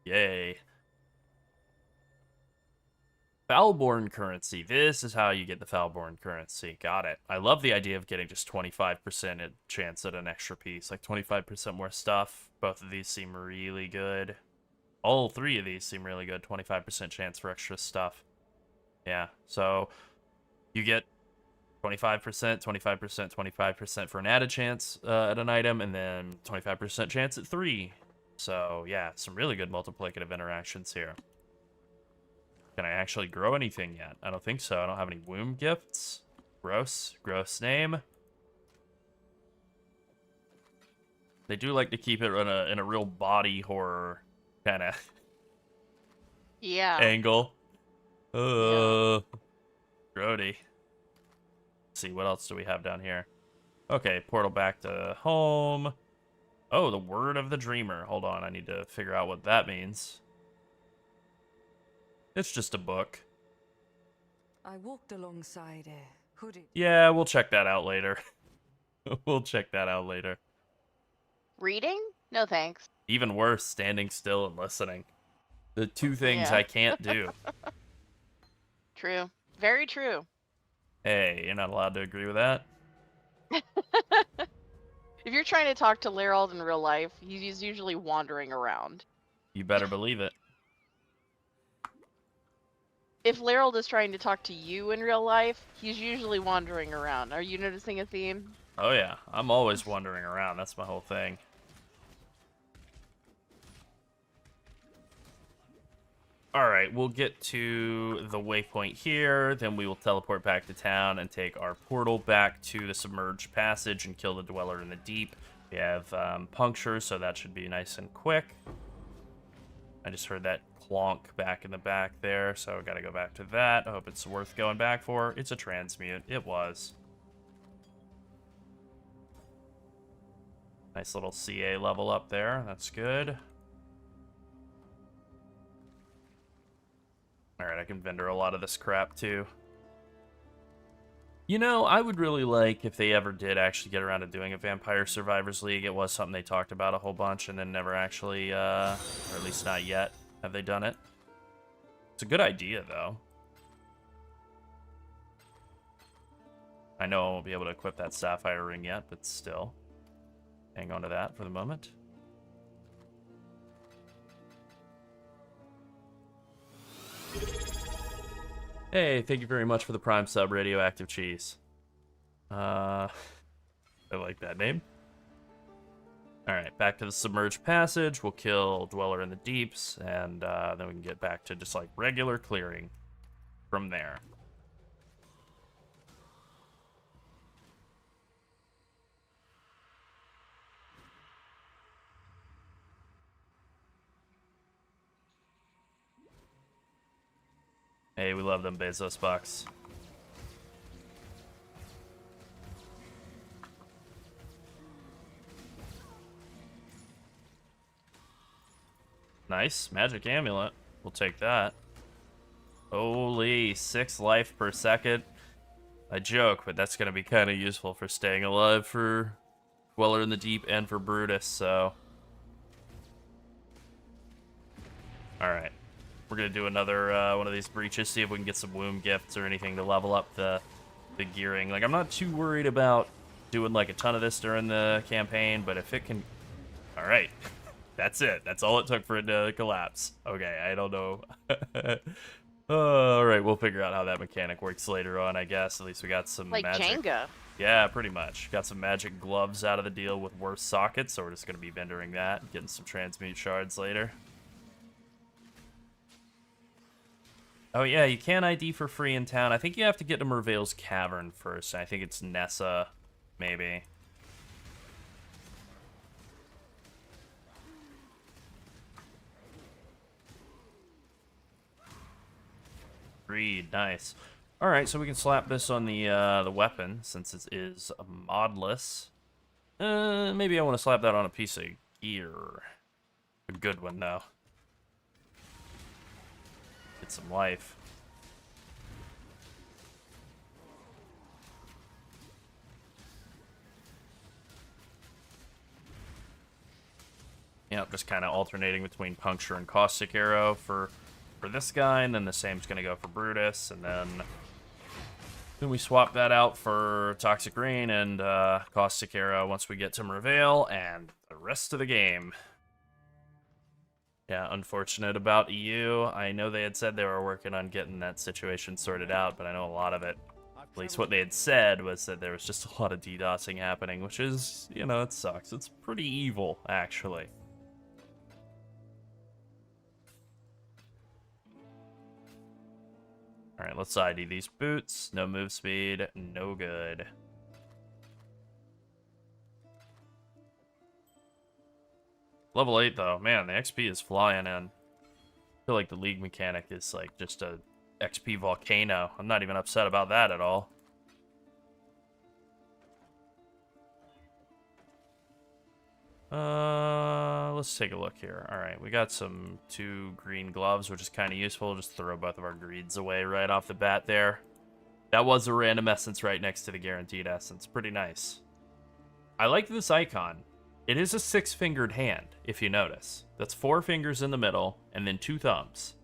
B: Yay. Foulborn currency. This is how you get the Foulborn currency. Got it. I love the idea of getting just 25% chance at an extra piece. Like 25% more stuff. Both of these seem really good. All 3 of these seem really good. 25% chance for extra stuff. Yeah, so you get 25%, 25%, 25% for an added chance at an item, and then 25% chance at 3. So, yeah, some really good multiplicative interactions here. Can I actually grow anything yet? I don't think so. I don't have any womb gifts. Gross. Gross name. They do like to keep it in a real body horror kind of
A: Yeah.
B: angle. Grody. Let's see, what else do we have down here? Okay, portal back to home. Oh, the word of the dreamer. Hold on, I need to figure out what that means. It's just a book.
E: I walked alongside hooded.
B: Yeah, we'll check that out later. We'll check that out later.
A: Reading? No thanks.
B: Even worse, standing still and listening. The 2 things
A: Yeah.
B: I can't do.
A: True. Very true.
B: Hey, you're not allowed to agree with that?
A: If you're trying to talk to Lerald in real life, he's usually wandering around.
B: You better believe it.
A: If Lerald is trying to talk to you in real life, he's usually wandering around. Are you noticing a theme?
B: Oh yeah, I'm always wandering around. That's my whole thing. Alright, we'll get to the waypoint here, then we will teleport back to town and take our portal back to the submerged passage and kill the Dweller in the Deep. We have puncture, so that should be nice and quick. I just heard that clonk back in the back there, so I gotta go back to that. I hope it's worth going back for. It's a transmute. It was. Nice little CA level up there. That's good. Alright, I can vendor a lot of this crap too. You know, I would really like if they ever did actually get around to doing a Vampire Survivors League. It was something they talked about a whole bunch and then never actually, or at least not yet, have they done it. It's a good idea, though. I know I won't be able to equip that Sapphire Ring yet, but still. Hang on to that for the moment. Hey, thank you very much for the Prime sub, Radioactive Cheese. I like that name. Alright, back to the Submerged Passage. We'll kill Dweller in the Deeps, and then we can get back to just like regular clearing from there. Hey, we love them Bezos bucks. Nice. Magic amulet. We'll take that. Holy, 6 life per second. I joke, but that's going to be kind of useful for staying alive for Dweller in the Deep and for Brutus, so... Alright. We're going to do another one of these breaches, see if we can get some womb gifts or anything to level up the gearing. Like, I'm not too worried about doing, like, a ton of this during the campaign, but if it can... Alright. That's it. That's all it took for it to collapse. Okay, I don't know. Alright, we'll figure out how that mechanic works later on, I guess. At least we got some
A: Like
B: magic.
A: Jenga.
B: Yeah, pretty much. Got some magic gloves out of the deal with worse sockets, so we're just going to be vendoring that, getting some transmute shards later. Oh yeah, you can ID for free in town. I think you have to get to Merveil's Cavern first. I think it's Nessa, maybe. Agreed, nice. Alright, so we can slap this on the weapon, since it is modless. Maybe I want to slap that on a piece of gear. A good one, though. Get some life. Yep, just kind of alternating between Puncture and Caustic Arrow for this guy, and then the same's going to go for Brutus, and then we swap that out for Toxic Rain and Caustic Arrow once we get to Merveil, and the rest of the game. Yeah, unfortunate about EU. I know they had said they were working on getting that situation sorted out, but I know a lot of it, at least what they had said, was that there was just a lot of DDoSing happening, which is, you know, it sucks. It's pretty evil, actually. Alright, let's ID these boots. No move speed, no good. Level 8, though. Man, the XP is flying in. I feel like the League mechanic is, like, just a XP volcano. I'm not even upset about that at all. Let's take a look here. Alright, we got some 2 green gloves, which is kind of useful. Just throw both of our greeds away right off the bat there. That was a random essence right next to the guaranteed essence. Pretty nice. I like this icon. It is a 6-fingered hand, if you notice. That's 4 fingers in the middle, and then 2 thumbs.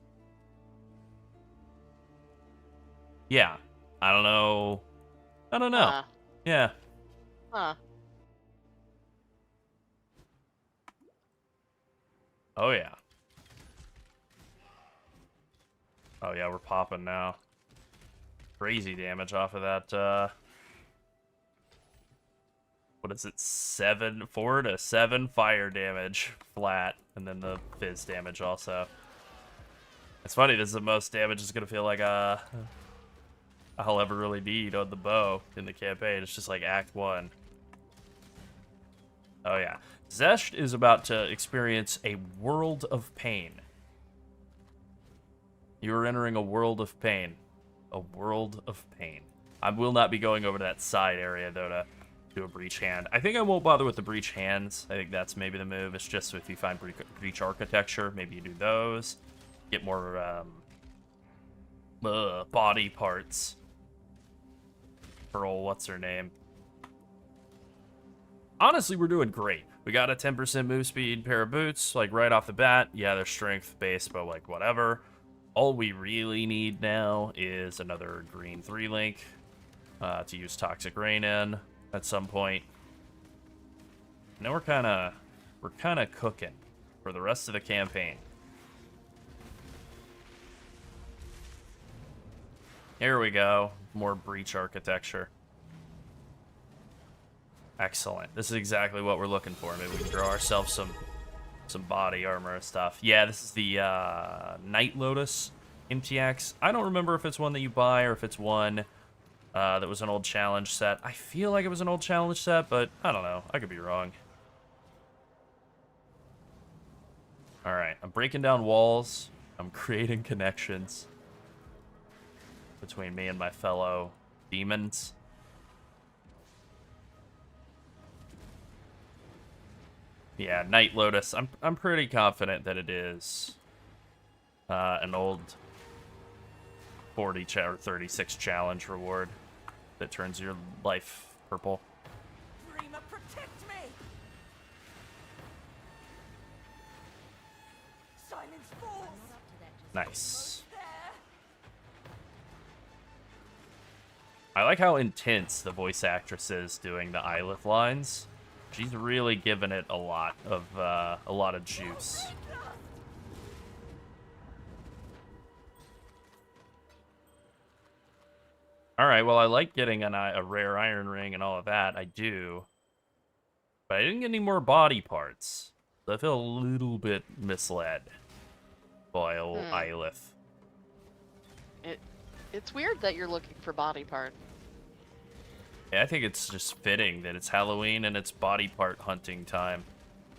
B: Yeah. I don't know. I don't know. Yeah.
A: Huh.
B: Oh, yeah. Oh, yeah, we're popping now. Crazy damage off of that, what is it? 4 to 7 fire damage flat, and then the fizz damage also. It's funny, this is the most damage it's gonna feel like I'll ever really need on the bow in the campaign. It's just like Act 1. Oh yeah. Zesht is about to experience a world of pain. You are entering a world of pain. A world of pain. I will not be going over to that side area, though, to do a breach hand. I think I won't bother with the breach hands. I think that's maybe the move. It's just if you find breach architecture, maybe you do those. Get more body parts. Pearl, what's her name? Honestly, we're doing great. We got a 10% move speed, pair of boots, like right off the bat. Yeah, they're strength based, but like whatever. All we really need now is another green 3-link to use Toxic Rain in at some point. Now we're kind of cooking for the rest of the campaign. Here we go. More breach architecture. Excellent. This is exactly what we're looking for. Maybe we can grow ourselves some body armor and stuff. Yeah, this is the Night Lotus MTX. I don't remember if it's one that you buy or if it's one that was an old challenge set. I feel like it was an old challenge set, but I don't know. I could be wrong. All right, I'm breaking down walls. I'm creating connections between me and my fellow demons. Yeah, Night Lotus. I'm pretty confident that it is an old 40 or 36 challenge reward that turns your life purple.
E: Dreamer, protect me! Silence falls!
B: Nice.
E: There!
B: I like how intense the voice actress is doing the Ylith lines. She's really giving it a lot of juice. All right, well, I like getting a rare iron ring and all of that. I do. But I didn't get any more body parts. So I feel a little bit misled by old Ylith.
A: It's weird that you're looking for body part.
B: Yeah, I think it's just fitting that it's Halloween and it's body part hunting time.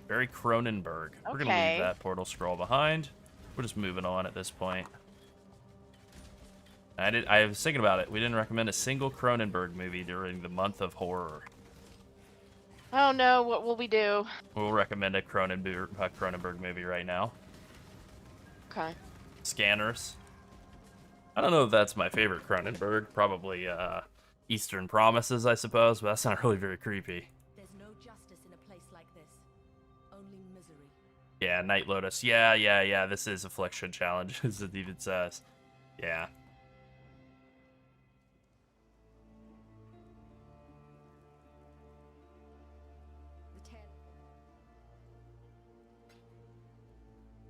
B: Very Cronenberg. We're going to leave that portal scroll behind. We're just moving on at this point. I was thinking about it. We didn't recommend a single Cronenberg movie during the month of horror.
A: Oh no, what will we do?
B: We'll recommend a Cronenberg movie right now.
A: Okay.
B: Scanners. I don't know if that's my favorite Cronenberg. Probably Eastern Promises, I suppose, but that's not really very creepy.
D: There's no justice in a place like this. Only misery.
B: Yeah, Night Lotus. Yeah. This is Affliction Challenge, as it even says. Yeah.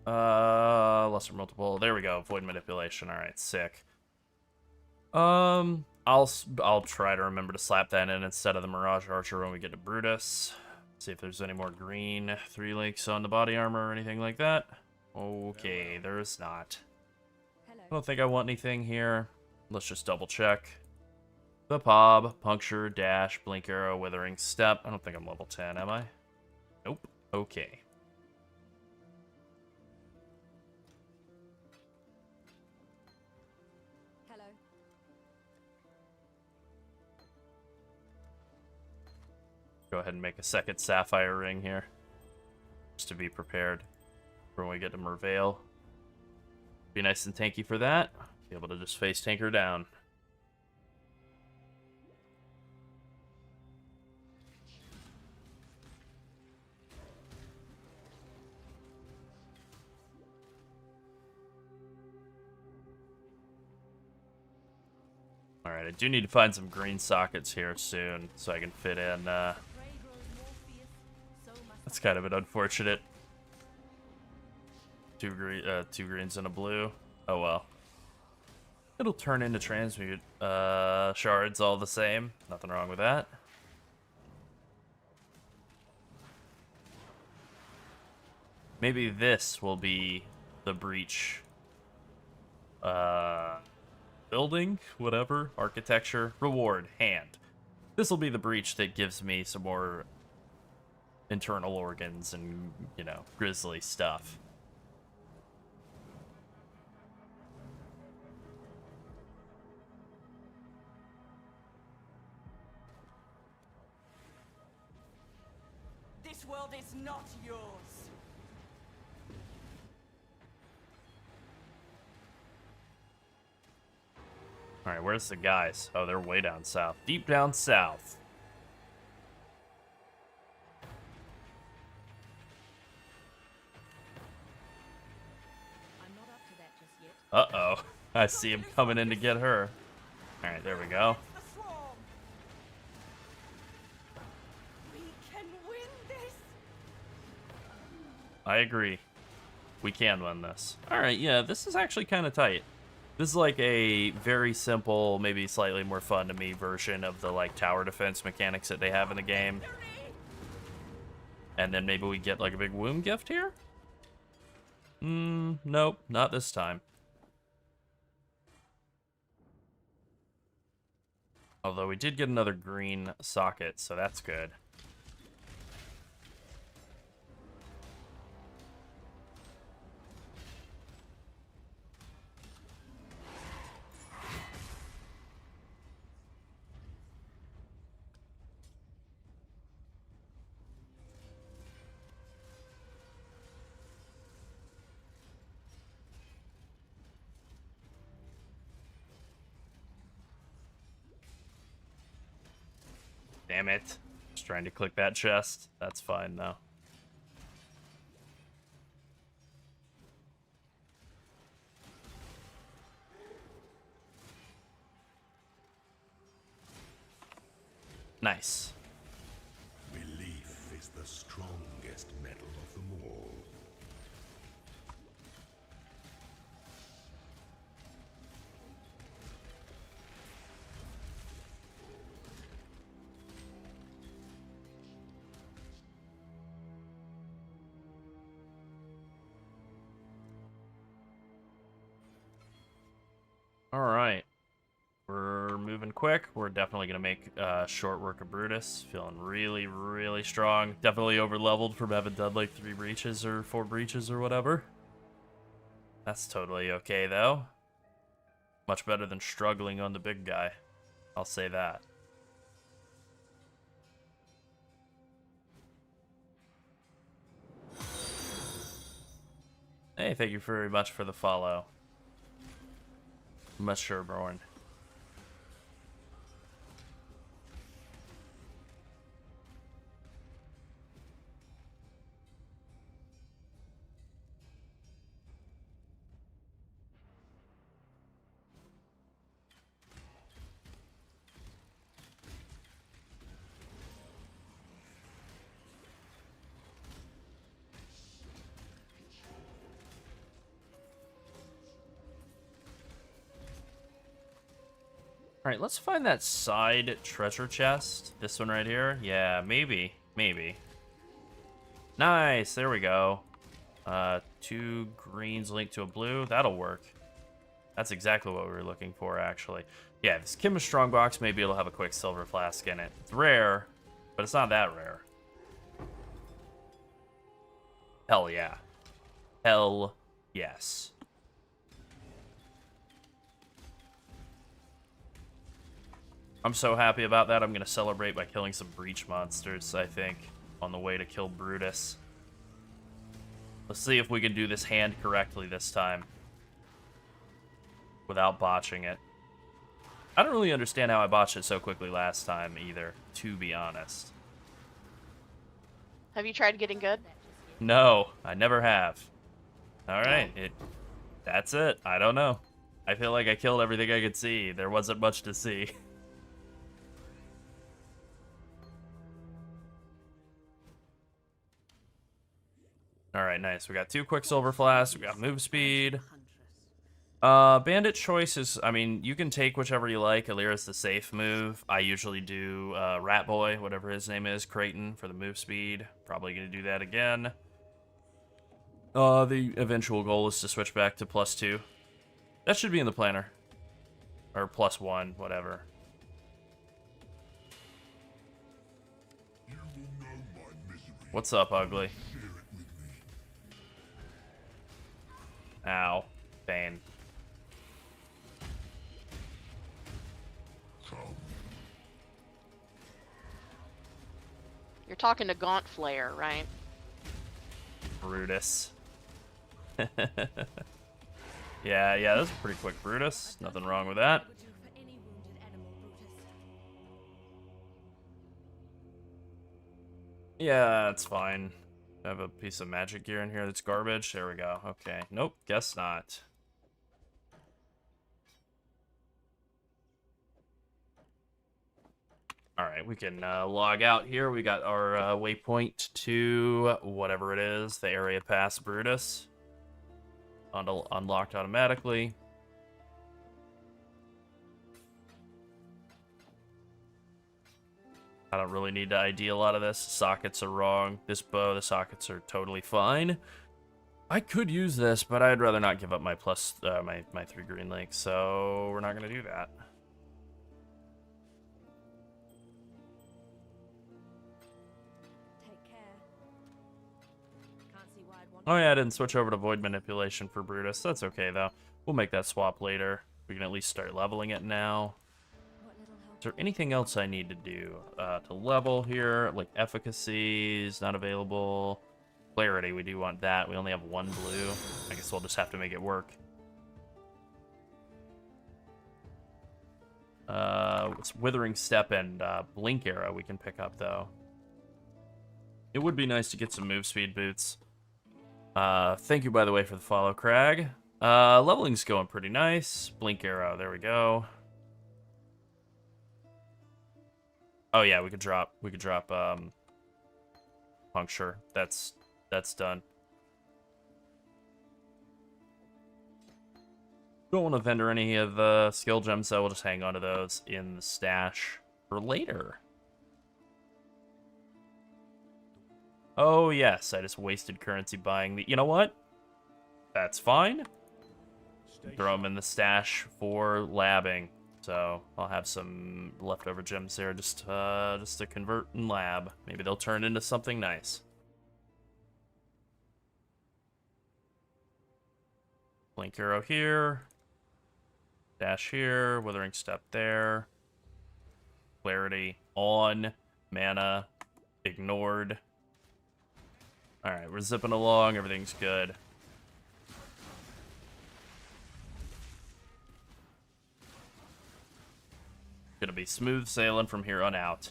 B: Lesser multiple. There we go. Void manipulation. All right, sick. I'll try to remember to slap that in instead of the Mirage Archer when we get to Brutus. See if there's any more green 3-links on the body armor or anything like that. Okay, there's not.
D: Hello.
B: I don't think I want anything here. Let's just double check. The Pob, Puncture, Dash, Blink Arrow, Withering Step. I don't think I'm level 10, am I? Nope. Okay.
D: Hello.
B: Go ahead and make a second Sapphire Ring here. Just to be prepared for when we get to Mervale. Be nice and tanky for that. Be able to just face tank her down. Alright, I do need to find some green sockets here soon so I can fit in. That's kind of an unfortunate. Two greens and a blue. Oh well. It'll turn into transmute shards all the same. Nothing wrong with that. Maybe this will be the breach. Building, whatever, architecture, reward, hand. This will be the breach that gives me some more internal organs and, you know, grisly stuff.
E: This world is not yours.
B: Alright, where's the guys? Oh, they're way down south. Deep down south.
D: I'm not up to that just yet.
B: Uh-oh. I see him coming in to get her. Alright, there we go.
E: The swarm. We can win this.
B: I agree. We can win this. Alright, yeah, this is actually kind of tight. This is like a very simple, maybe slightly more fun to me version of the like tower defense mechanics that they have in the game. And then maybe we get like a big womb gift here? Nope, not this time. Although we did get another green socket, so that's good. Damn it. Just trying to click that chest. That's fine, though. Nice.
C: Belief is the strongest metal of them all.
B: All right. We're moving quick. We're definitely going to make short work of Brutus. Feeling really, really strong. Definitely over-leveled from having done like 3 breaches or 4 breaches or whatever. That's totally okay, though. Much better than struggling on the big guy. I'll say that. Hey, thank you very much for the follow. Much Sherborne. Alright, let's find that side treasure chest. This one right here. Yeah, maybe. Maybe. Nice, there we go. 2 greens linked to a blue. That'll work. That's exactly what we were looking for, actually. Yeah, this Chemist Strongbox, maybe it'll have a quick silver flask in it. It's rare, but it's not that rare. Hell yeah. Hell yes. I'm so happy about that. I'm going to celebrate by killing some breach monsters, I think, on the way to kill Brutus. Let's see if we can do this hand correctly this time without botching it. I don't really understand how I botched it so quickly last time either, to be honest.
A: Have you tried getting good?
B: No, I never have. Alright, that's it. I don't know. I feel like I killed everything I could see. There wasn't much to see. Alright, nice. We got 2 Quicksilver Flasks, we got move speed. Bandit choice is, I mean, you can take whichever you like. Alira's the safe move. I usually do Rat Boy, whatever his name is, Creighton, for the move speed. Probably going to do that again. The eventual goal is to switch back to +2. That should be in the planner. Or +1, whatever. What's up, ugly? Ow. Bane.
A: You're talking to Gaunt Flare, right?
B: Brutus. Yeah, that's a pretty quick Brutus. Nothing wrong with that. Yeah, it's fine. I have a piece of magic gear in here that's garbage. There we go. Okay. Nope, guess not. Alright, we can log out here. We got our waypoint to whatever it is, the area past Brutus. Unlocked automatically. I don't really need to ID a lot of this. Sockets are wrong. This bow, the sockets are totally fine. I could use this, but I'd rather not give up my plus, my 3 green links, so we're not going to do that.
D: Take care. Can't see why I'd want
B: Oh yeah, I didn't switch over to Void Manipulation for Brutus. That's okay, though. We'll make that swap later. We can at least start leveling it now.
D: what little help.
B: Is there anything else I need to do to level here? Like efficacy is not available. Clarity, we do want that. We only have 1 blue. I guess we'll just have to make it work. It's Withering Step and Blink Arrow we can pick up, though. It would be nice to get some move speed boots. Thank you, by the way, for the follow, Crag. Leveling's going pretty nice. Blink Arrow, there we go. Oh yeah, we could drop Puncture. That's done. Don't want to vendor any of the skill gems, so we'll just hang on to those in the stash for later. Oh yes, I just wasted currency buying the... You know what? That's fine. Throw them in the stash for labbing. So I'll have some leftover gems there just to convert in lab. Maybe they'll turn into something nice. Blink Arrow here. Dash here. Withering Step there. Clarity on. Mana ignored. Alright, we're zipping along. Everything's good. Gonna be smooth sailing from here on out.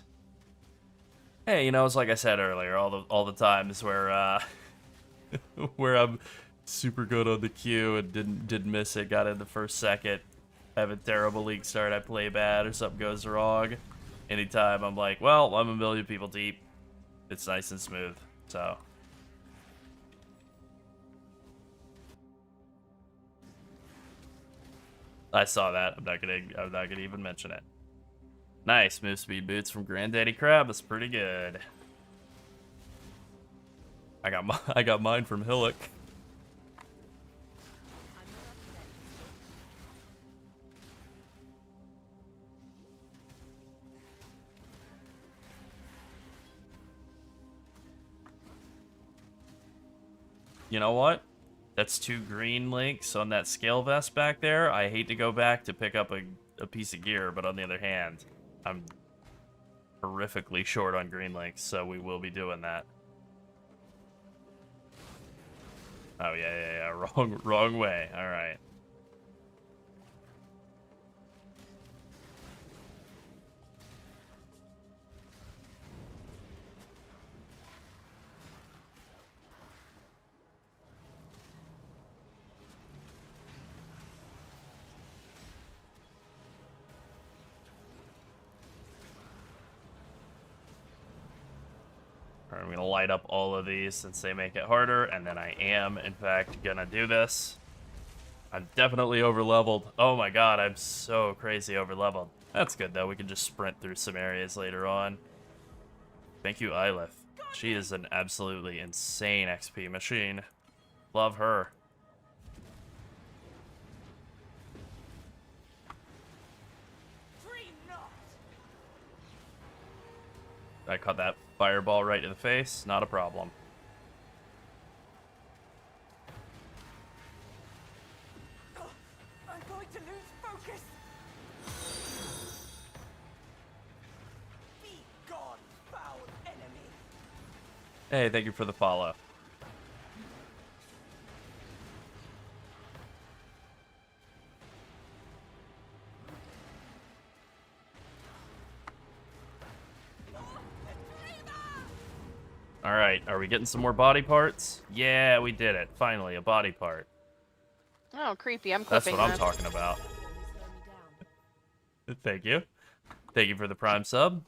B: Hey, you know, it's like I said earlier, all the times where where I'm super good on the queue and didn't miss it, got in the first second, have a terrible league start, I play bad or something goes wrong. Anytime I'm like, well, I'm a million people deep. It's nice and smooth. So I saw that. I'm not gonna even mention it. Nice move speed boots from Granddaddy Crab. That's pretty good. I got mine from Hillock. You know what? That's 2 green links on that scale vest back there. I hate to go back to pick up a piece of gear, but on the other hand, I'm horrifically short on green links, so we will be doing that. Oh yeah. Wrong way. All right. I'm gonna light up all of these since they make it harder, and then I am, in fact, gonna do this. I'm definitely over-leveled. Oh my god, I'm so crazy over-leveled. That's good, though. We can just sprint through some areas later on. Thank you, Ylith. She is an absolutely insane XP machine. Love her.
E: Dream not.
B: I caught that fireball right to the face. Not a problem.
E: I'm going to lose focus. Be gone, foul enemy.
B: Hey, thank you for the follow. we getting some more body parts? Yeah, we did it. Finally, a body part.
A: Oh, creepy. I'm
B: That's
A: clipping
B: what I'm
A: that.
B: talking about.
D: Only slow me down.
B: Thank you. Thank you for the Prime sub.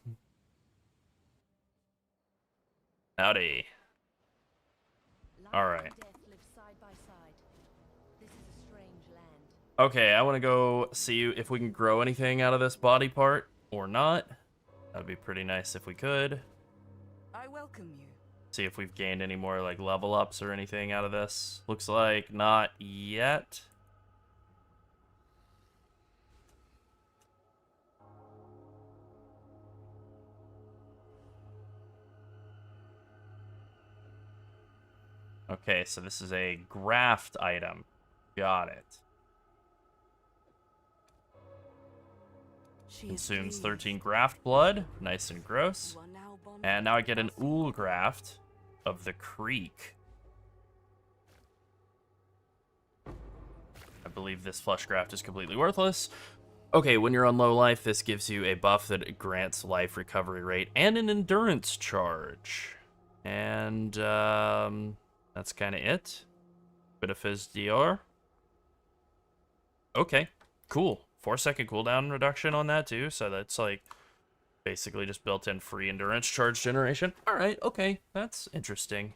B: Howdy.
D: Life
B: All
D: and
B: right.
D: death live side by side. This is a strange land.
B: Okay, I want to go see if we can grow anything out of this body part or not. That'd be pretty nice if we could.
E: I welcome you.
B: See if we've gained any more like level ups or anything out of this. Looks like not yet. Okay, so this is a graft item. Got it.
E: She
B: Consumes
E: is
B: 13 graft blood. Nice and gross.
E: You are now bonded
B: And now I
E: to
B: get an
E: Castle.
B: Ool graft of the Creek. I believe this flesh graft is completely worthless. Okay, when you're on low life, this gives you a buff that grants life recovery rate and an endurance charge. And that's kind of it. Bit of Fizz DR. Okay, cool. 4-second cooldown reduction on that too, so that's like basically just built-in free endurance charge generation. All right, okay, that's interesting.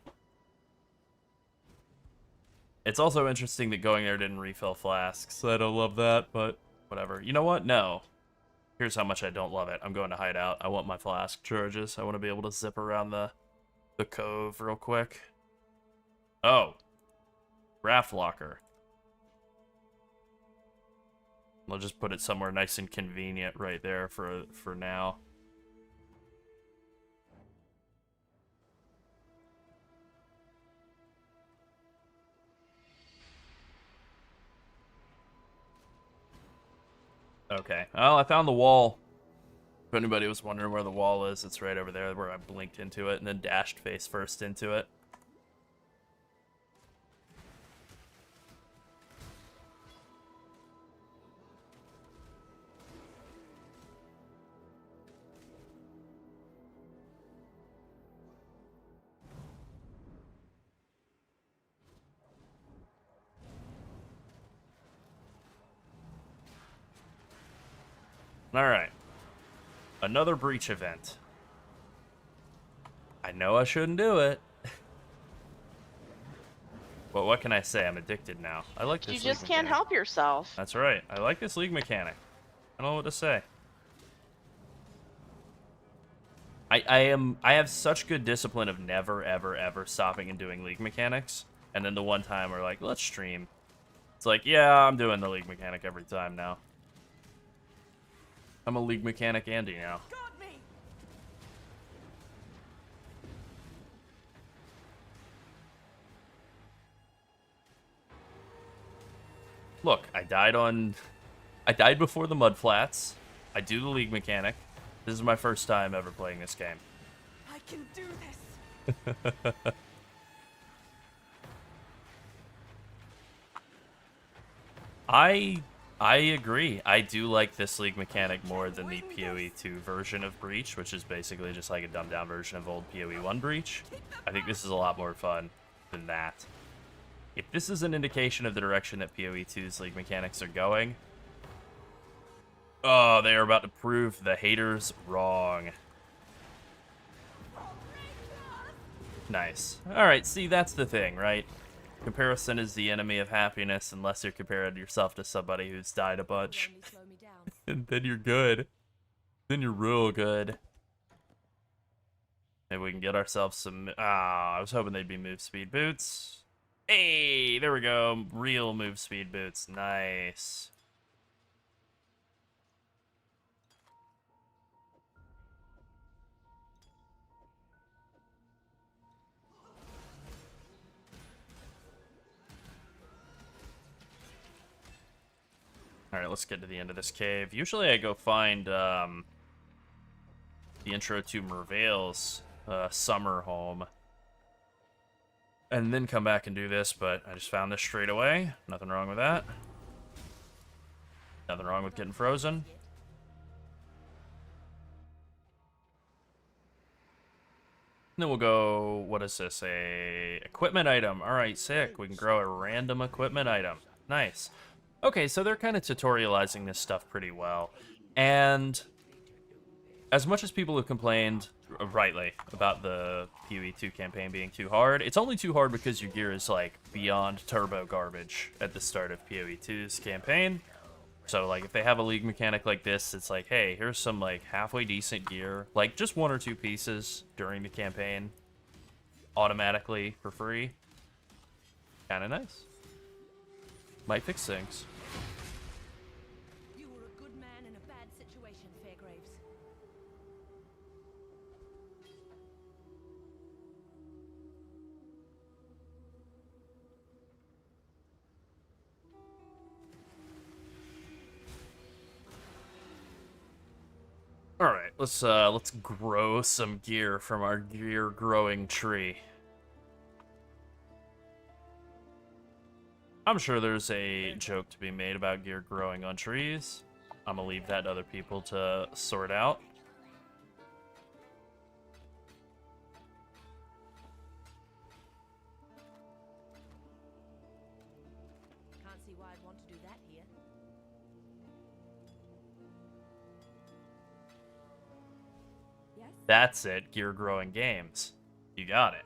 B: It's also interesting that going there didn't refill flasks. I don't love that, but whatever. You know what? No. Here's how much I don't love it. I'm going to hideout. I want my flask charges. I want to be able to zip around the cove real quick. Oh. Raft locker. I'll just put it somewhere nice and convenient right there for now. Okay. Well, I found the wall. If anybody was wondering where the wall is, it's right over there where I blinked into it and then dashed face first into it. Alright. Another breach event. I know I shouldn't do it. But what can I say? I'm addicted now. I like this
A: You
B: league
A: just can't
B: mechanic.
A: help yourself.
B: That's right. I like this league mechanic. I don't know what to say. I have such good discipline of never, ever, ever stopping and doing league mechanics. And then the one time we're like, let's stream. It's like, yeah, I'm doing the league mechanic every time now. I'm a league mechanic Andy now.
E: Guard me!
B: Look, I died before the mud flats. I do the league mechanic. This is my first time ever playing this game.
E: I can do this!
B: I agree. I do like this league mechanic more than the PoE 2 version of Breach, which is basically just like a dumbed down version of old PoE 1 Breach. I think this is a lot more fun than that. If this is an indication of the direction that PoE 2's league mechanics are going, oh, they are about to prove the haters wrong. Nice. Alright, see, that's the thing, right? Comparison is the enemy of happiness unless you're comparing yourself to somebody who's died a bunch.
D: Only slow me down.
B: And then you're good. Then you're real good. Maybe we can get ourselves some... Ah, I was hoping they'd be move speed boots. Hey, there we go. Real move speed boots. Nice. Alright, let's get to the end of this cave. Usually I go find the intro to Merveil's summer home. And then come back and do this, but I just found this straight away. Nothing wrong with that. Nothing wrong with getting frozen. then we'll go, what is this? A equipment item. All right, sick. We can grow a random equipment item. Nice. Okay, so they're kind of tutorializing this stuff pretty well. And as much as people have complained, rightly, about the PoE 2 campaign being too hard, it's only too hard because your gear is, like, beyond turbo garbage at the start of PoE 2's campaign. So, like, if they have a league mechanic like this, it's like, hey, here's some, like, halfway decent gear. Like, just 1 or 2 pieces during the campaign, automatically, for free. Kinda nice. Might fix things.
D: You were a good man in a bad situation, Fairgraves.
B: All right, let's grow some gear from our gear growing tree. I'm sure there's a joke to be made about gear growing on trees. I'm gonna leave that to other people to sort out.
D: Can't see why I'd want to do that here. Yes?
B: That's it, gear growing games. You got it.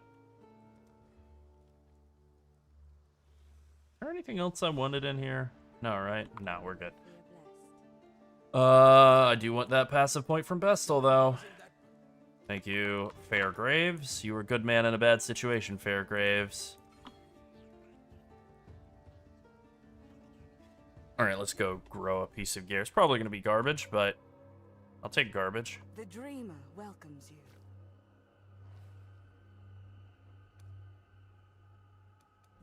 B: Is there anything else I wanted in here? No, right? No, we're good.
D: We are blessed.
B: I do want that passive point from Bestel, though. Thank you, Fairgraves. You were a good man in a bad situation, Fairgraves. Alright, let's go grow a piece of gear. It's probably going to be garbage, but I'll take garbage.
E: The dreamer welcomes you.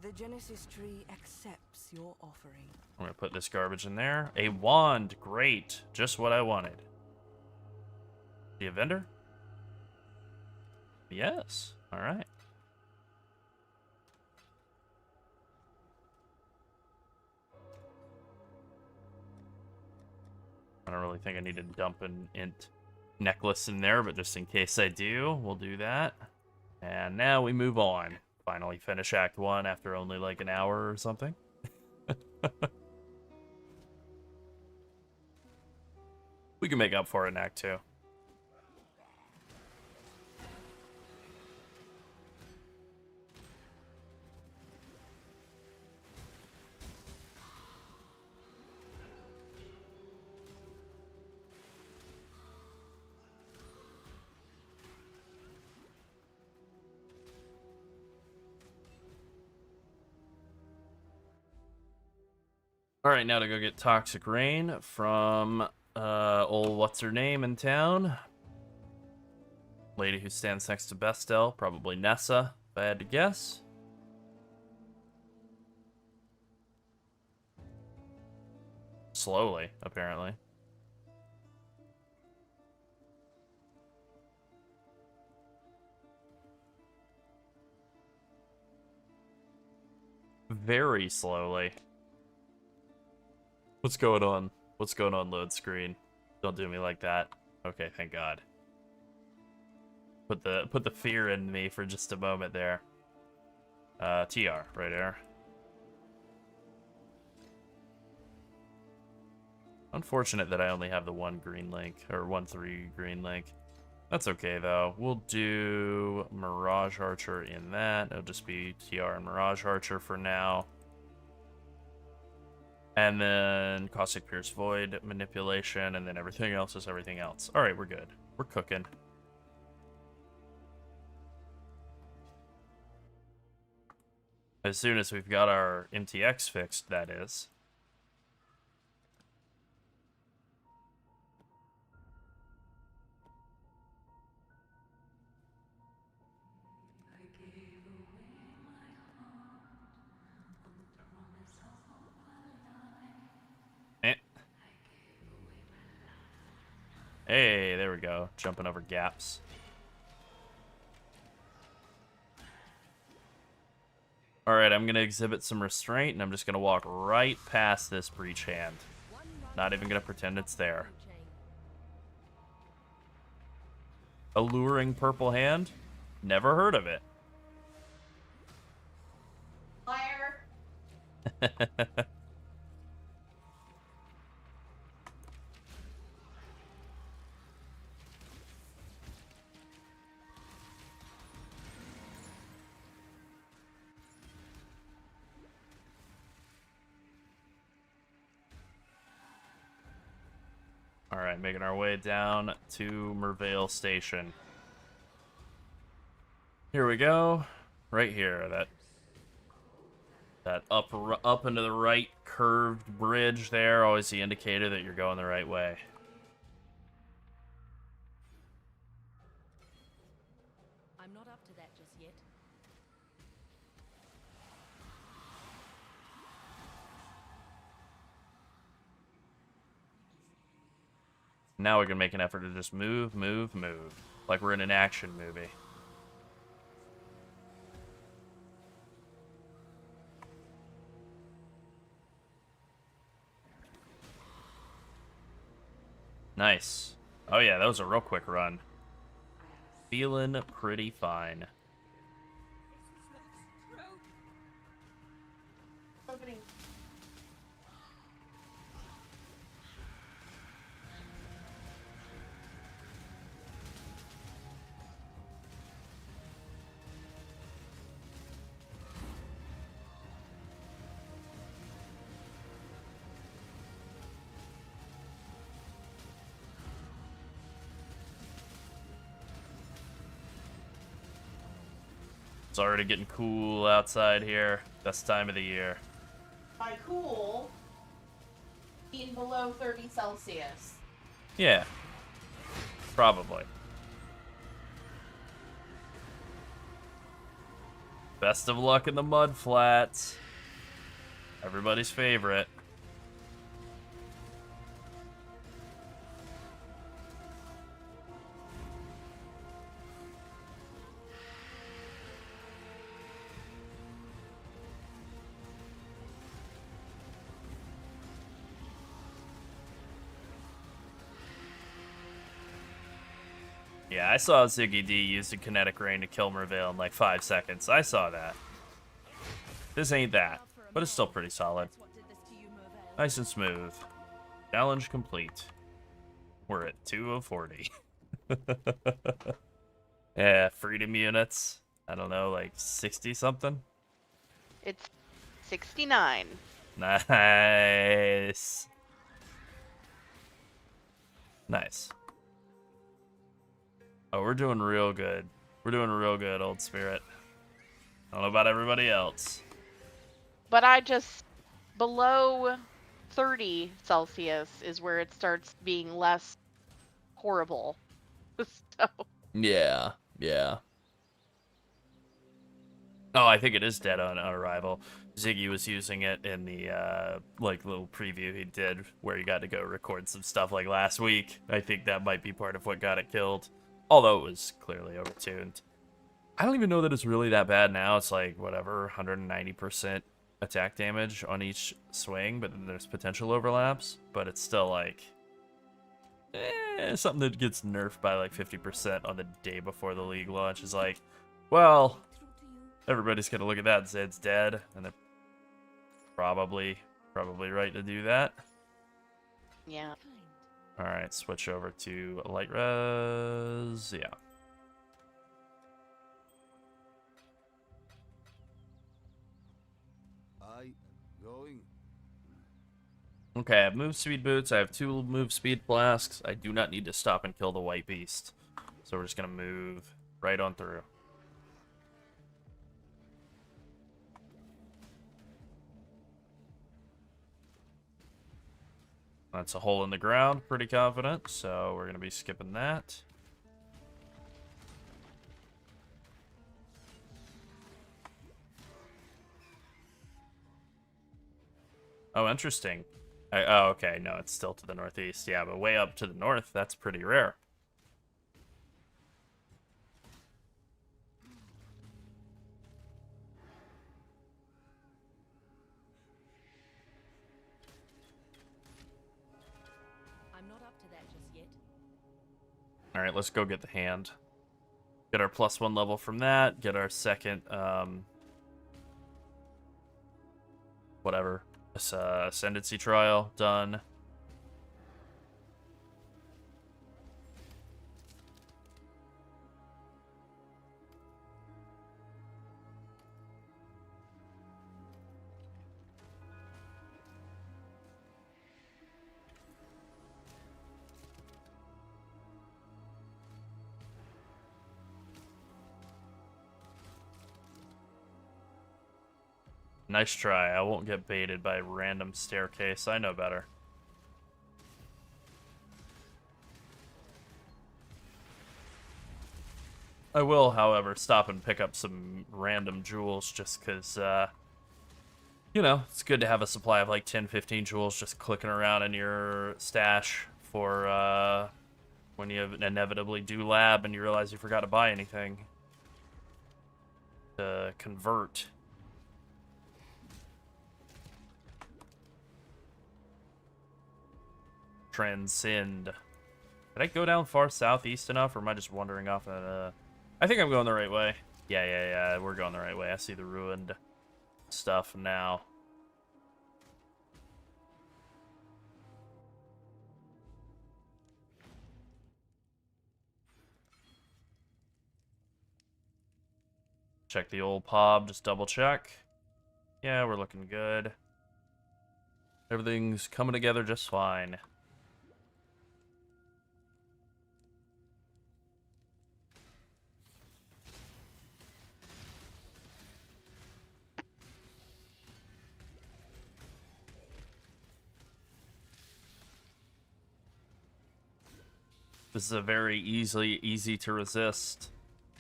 E: The Genesis tree accepts your offering.
B: I'm going to put this garbage in there. A wand. Great. Just what I wanted. Be a vendor? Yes. Alright. I don't really think I need to dump an int necklace in there, but just in case I do, we'll do that. And now we move on. Finally finish Act 1 after only like an hour or something. We can make up for it in Act 2. Alright, now to go get Toxic Rain from old what's-her-name in town. Lady who stands next to Bestel, probably Nessa, if I had to guess. Slowly, apparently. Very slowly. What's going on? What's going on, load screen? Don't do me like that. Okay, thank God. Put the fear in me for just a moment there. TR, right there. Unfortunate that I only have the 1 green link, or 1-3 green link. That's okay, though. We'll do Mirage Archer in that. It'll just be TR and Mirage Archer for now. And then Caustic Pierce Void, Manipulation, and then everything else is everything else. Alright, we're good. We're cooking. As soon as we've got our MTX fixed, that is. Hey, there we go. Jumping over gaps. Alright, I'm going to exhibit some restraint, and I'm just going to walk right past this breach hand. Not even going to pretend it's there. Alluring purple hand. Never heard of it.
A: Liar.
B: Alright, making our way down to Mervale Station. Here we go. Right here, that up into the right curved bridge there, always the indicator that you're going the right way.
D: I'm not up to that just yet.
B: Now we can make an effort to just move, move, move. Like we're in an action movie. Nice. Oh yeah, that was a real quick run. Feeling pretty fine. It's already getting cool outside here. Best time of the year.
A: By cool, being below 30 Celsius.
B: Yeah. Probably. Best of luck in the mud flats. Everybody's favorite. Yeah, I saw Ziggy D use a kinetic rain to kill Mervale in like 5 seconds. I saw that. This ain't that, but it's still pretty solid.
D: That's what did this to you, Mervale.
B: Nice and smooth. Challenge complete. We're at 2 of 40. Yeah, freedom units. I don't know, like 60 something?
A: It's 69.
B: Nice. Nice. Oh, we're doing real good. We're doing real good, Old Spirit. I don't know about everybody else.
A: But I just, below 30 Celsius is where it starts being less horrible. So,
B: Yeah, yeah. Oh, I think it is dead on arrival. Ziggy was using it in the like little preview he did where he got to go record some stuff like last week. I think that might be part of what got it killed. Although it was clearly overtuned. I don't even know that it's really that bad now. It's like, whatever, 190% attack damage on each swing, but then there's potential overlaps. But it's still like, something that gets nerfed by like 50% on the day before the league launch is like, well, everybody's gonna look at that and say it's dead, and they're probably right to do that.
A: yeah.
B: Alright, switch over to light res. Yeah.
F: I going.
B: Okay, I have move speed boots. I have 2 move speed flasks. I do not need to stop and kill the white beast. So we're just gonna move right on through. That's a hole in the ground, pretty confident, so we're going to be skipping that. Oh, interesting. Oh, okay, no, it's still to the northeast. Yeah, but way up to the north, that's pretty rare.
D: I'm not up to that just yet.
B: Alright, let's go get the hand. Get our +1 level from that. Get our second, whatever, this, Ascendancy trial done. Nice try. I won't get baited by a random staircase. I know better. I will, however, stop and pick up some random jewels just because, you know, it's good to have a supply of like 10, 15 jewels just clicking around in your stash for when you inevitably do lab and you realize you forgot to buy anything to convert. Transcend. Did I go down far southeast enough, or am I just wandering off at I think I'm going the right way. Yeah, we're going the right way. I see the ruined stuff now. Check the old pub, just double check. Yeah, we're looking good. Everything's coming together just fine. This is a very easy to resist.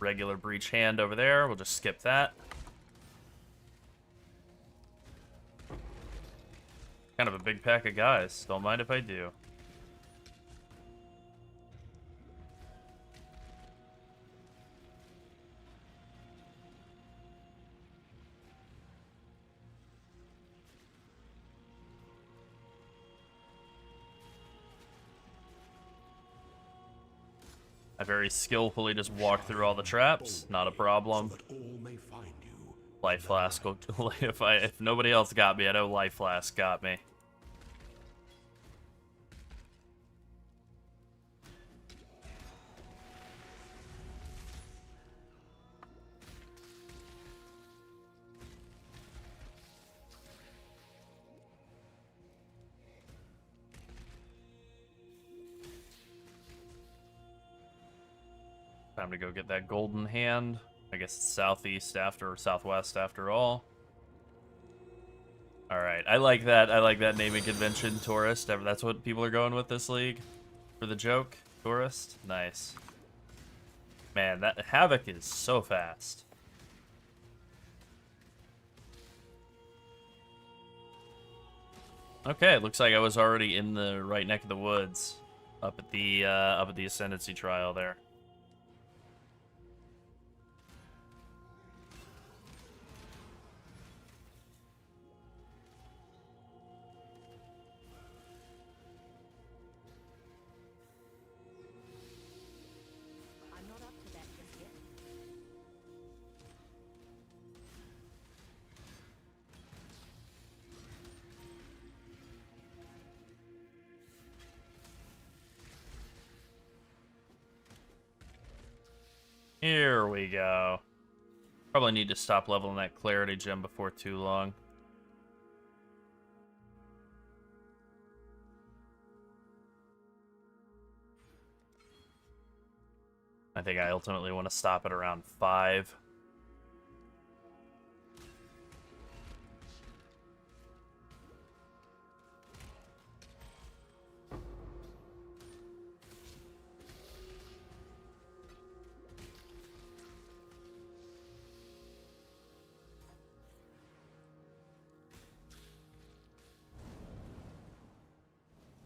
B: Regular breach hand over there. We'll just skip that. Kind of a big pack of guys. Don't mind if I do. I very skillfully just walk through all the traps. Not a problem.
C: So that all may find you.
B: Life Flask will, if nobody else got me, I know Life Flask got me. Time to go get that golden hand. I guess it's southeast after, or southwest after all. Alright, I like that. I like that naming convention, Tourist. That's what people are going with this league. For the joke, Tourist. Nice. Man, that Havoc is so fast. Okay, it looks like I was already in the right neck of the woods. Up at the Ascendancy trial there.
D: I'm not up to that just yet.
B: Here we go. Probably need to stop leveling that Clarity Gem before too long. I think I ultimately want to stop at around 5.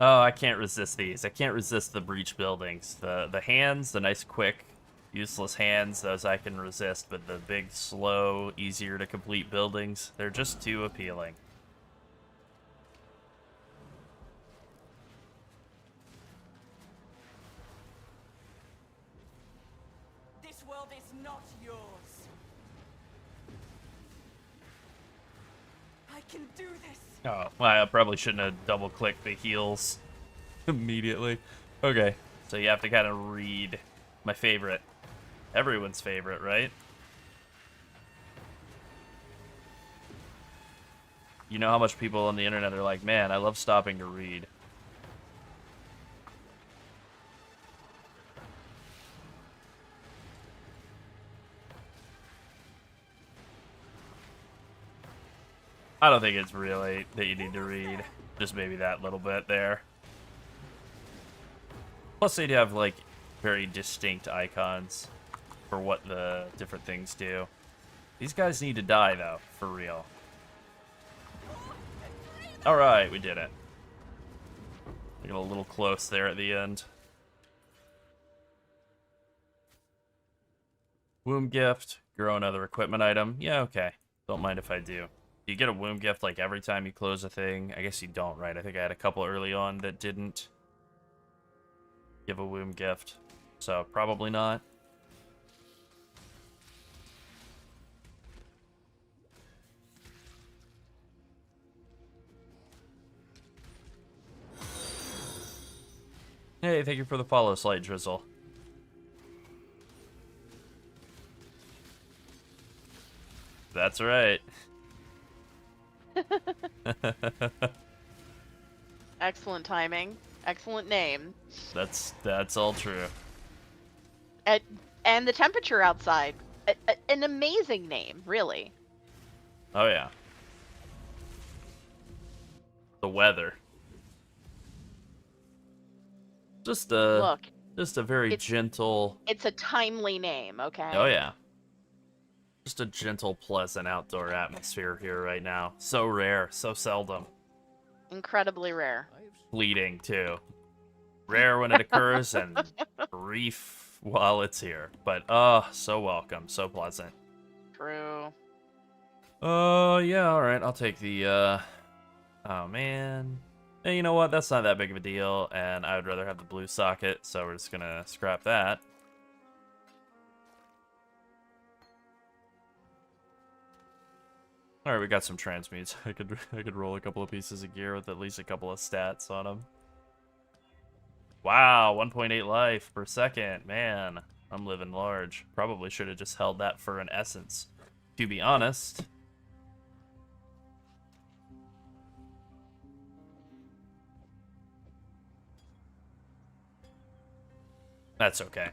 B: Oh, I can't resist these. I can't resist the breach buildings. The hands, the nice quick, useless hands, those I can resist, but the big, slow, easier to complete buildings, they're just too appealing.
E: This world is can do this.
B: Oh, well, I probably shouldn't have double-clicked the heals immediately. Okay, so you have to kind of read my favorite. Everyone's favorite, right? You know how much people on the internet are like, man, I love stopping to read. I don't think it's really that you need to read. Just maybe that little bit there. Plus, they do have, like, very distinct icons for what the different things do. These guys need to die, though, for real. Alright, we did it. We got a little close there at the end. Womb gift, grow another equipment item. Yeah, okay. Don't mind if I do. Do you get a womb gift, like, every time you close a thing? I guess you don't, right? I think I had a couple early on that didn't give a womb gift. So, probably not. Hey, thank you for the follow, Slight Drizzle. That's right.
A: Excellent timing. Excellent name.
B: That's all true.
A: And the temperature outside. An amazing name, really.
B: Oh yeah. The weather. Just a very gentle.
A: It's a timely name, okay?
B: Oh yeah. Just a gentle, pleasant outdoor atmosphere here right now. So rare, so seldom.
A: Incredibly rare.
B: Fleeting too. Rare when it occurs and brief while it's here. But so welcome, so pleasant.
A: True.
B: Yeah, alright, I'll take the oh man. Hey, you know what? That's not that big of a deal, and I would rather have the blue socket, so we're just gonna scrap that. Alright, we got some transmutes. I could roll a couple of pieces of gear with at least a couple of stats on them. Wow, 1.8 life per second. Man, I'm living large. Probably should have just held that for an essence, to be honest. That's okay.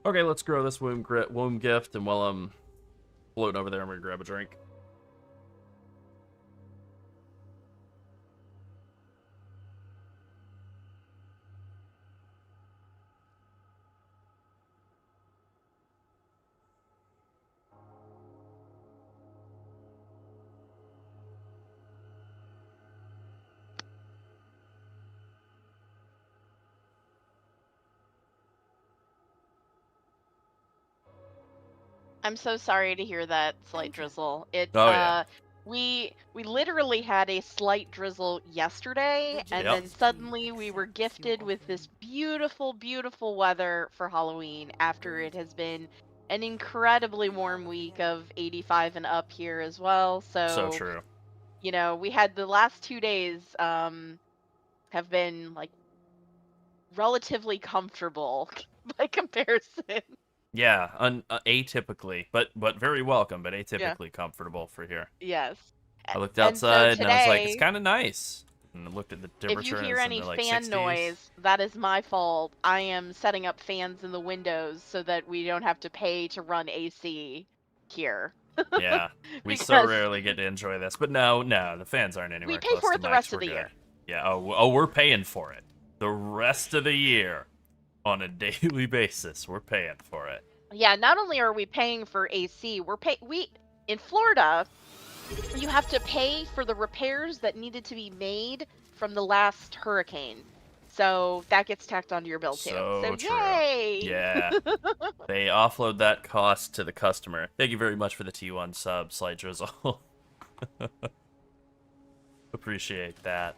B: Okay, let's grow this womb gift, and while I'm floating over there, I'm gonna grab a drink.
A: I'm so sorry to hear that, Slight Drizzle.
B: Oh, yeah.
A: We literally had a slight drizzle yesterday, and
B: Yep.
A: then suddenly we were gifted with this beautiful, beautiful weather for Halloween after it has been an incredibly warm week of 85 and up here as well.
B: So true.
A: You know, we had the last 2 days have been like relatively comfortable by comparison.
B: Yeah, atypically, but very welcome, but atypically comfortable for here.
A: Yes.
B: I looked
A: And so
B: outside and I was like, it's
A: today-
B: kind of nice. And I looked at the temperature.
A: If you
B: and
A: hear
B: it's in
A: any
B: the, like,
A: fan
B: 60s.
A: noise, that is my fault. I am setting up fans in the windows so that we don't have to pay to run AC here.
B: Yeah, we so
A: Because-
B: rarely get to enjoy this. But no, the fans aren't anywhere
A: pay
B: close
A: for
B: to
A: it the
B: Mike's.
A: rest of
B: We're
A: the
B: good.
A: year.
B: Yeah, oh, we're paying for it. The rest of the year, on a daily basis, we're paying for it.
A: Yeah, not only are we paying for AC, we in Florida, you have to pay for the repairs that needed to be made from the last hurricane. So that gets tacked onto your bill too.
B: So true.
A: Yay!
B: Yeah, they offload that cost to the customer. Thank you very much for the T1 sub, Slight Drizzle. Appreciate that.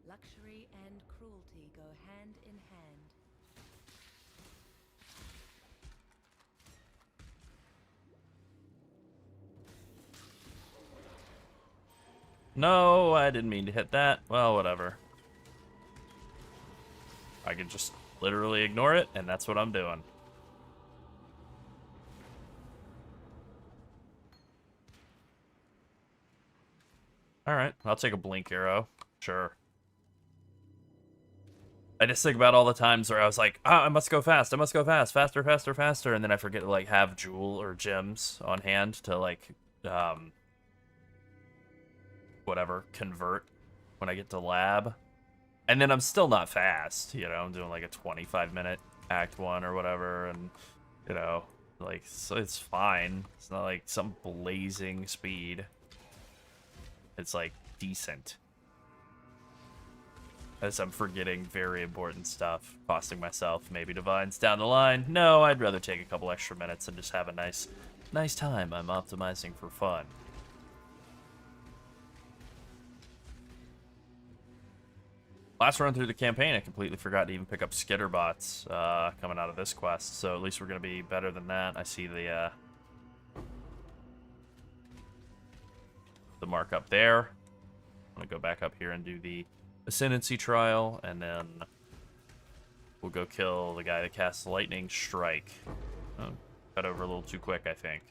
D: Luxury and cruelty go hand in hand.
B: No, I didn't mean to hit that. Well, whatever. I can just literally ignore it, and that's what I'm doing. Alright, I'll take a blink arrow. Sure. I just think about all the times where I was like, I must go fast, I must go fast, faster, faster, faster, and then I forget to, like, have jewel or gems on hand to, like, whatever, convert when I get to lab. And then I'm still not fast, you know, I'm doing, like, a 25-minute Act 1 or whatever, and, you know, like, so it's fine. It's not, like, some blazing speed. It's, like, decent. As I'm forgetting very important stuff, costing myself maybe divines down the line. No, I'd rather take a couple extra minutes and just have a nice time. I'm optimizing for fun. Last run through the campaign, I completely forgot to even pick up skitter bots coming out of this quest, so at least we're going to be better than that. I see the mark up there. I'm going to go back up here and do the Ascendancy trial, and then we'll go kill the guy that casts Lightning Strike. Oh, cut over a little too quick, I think.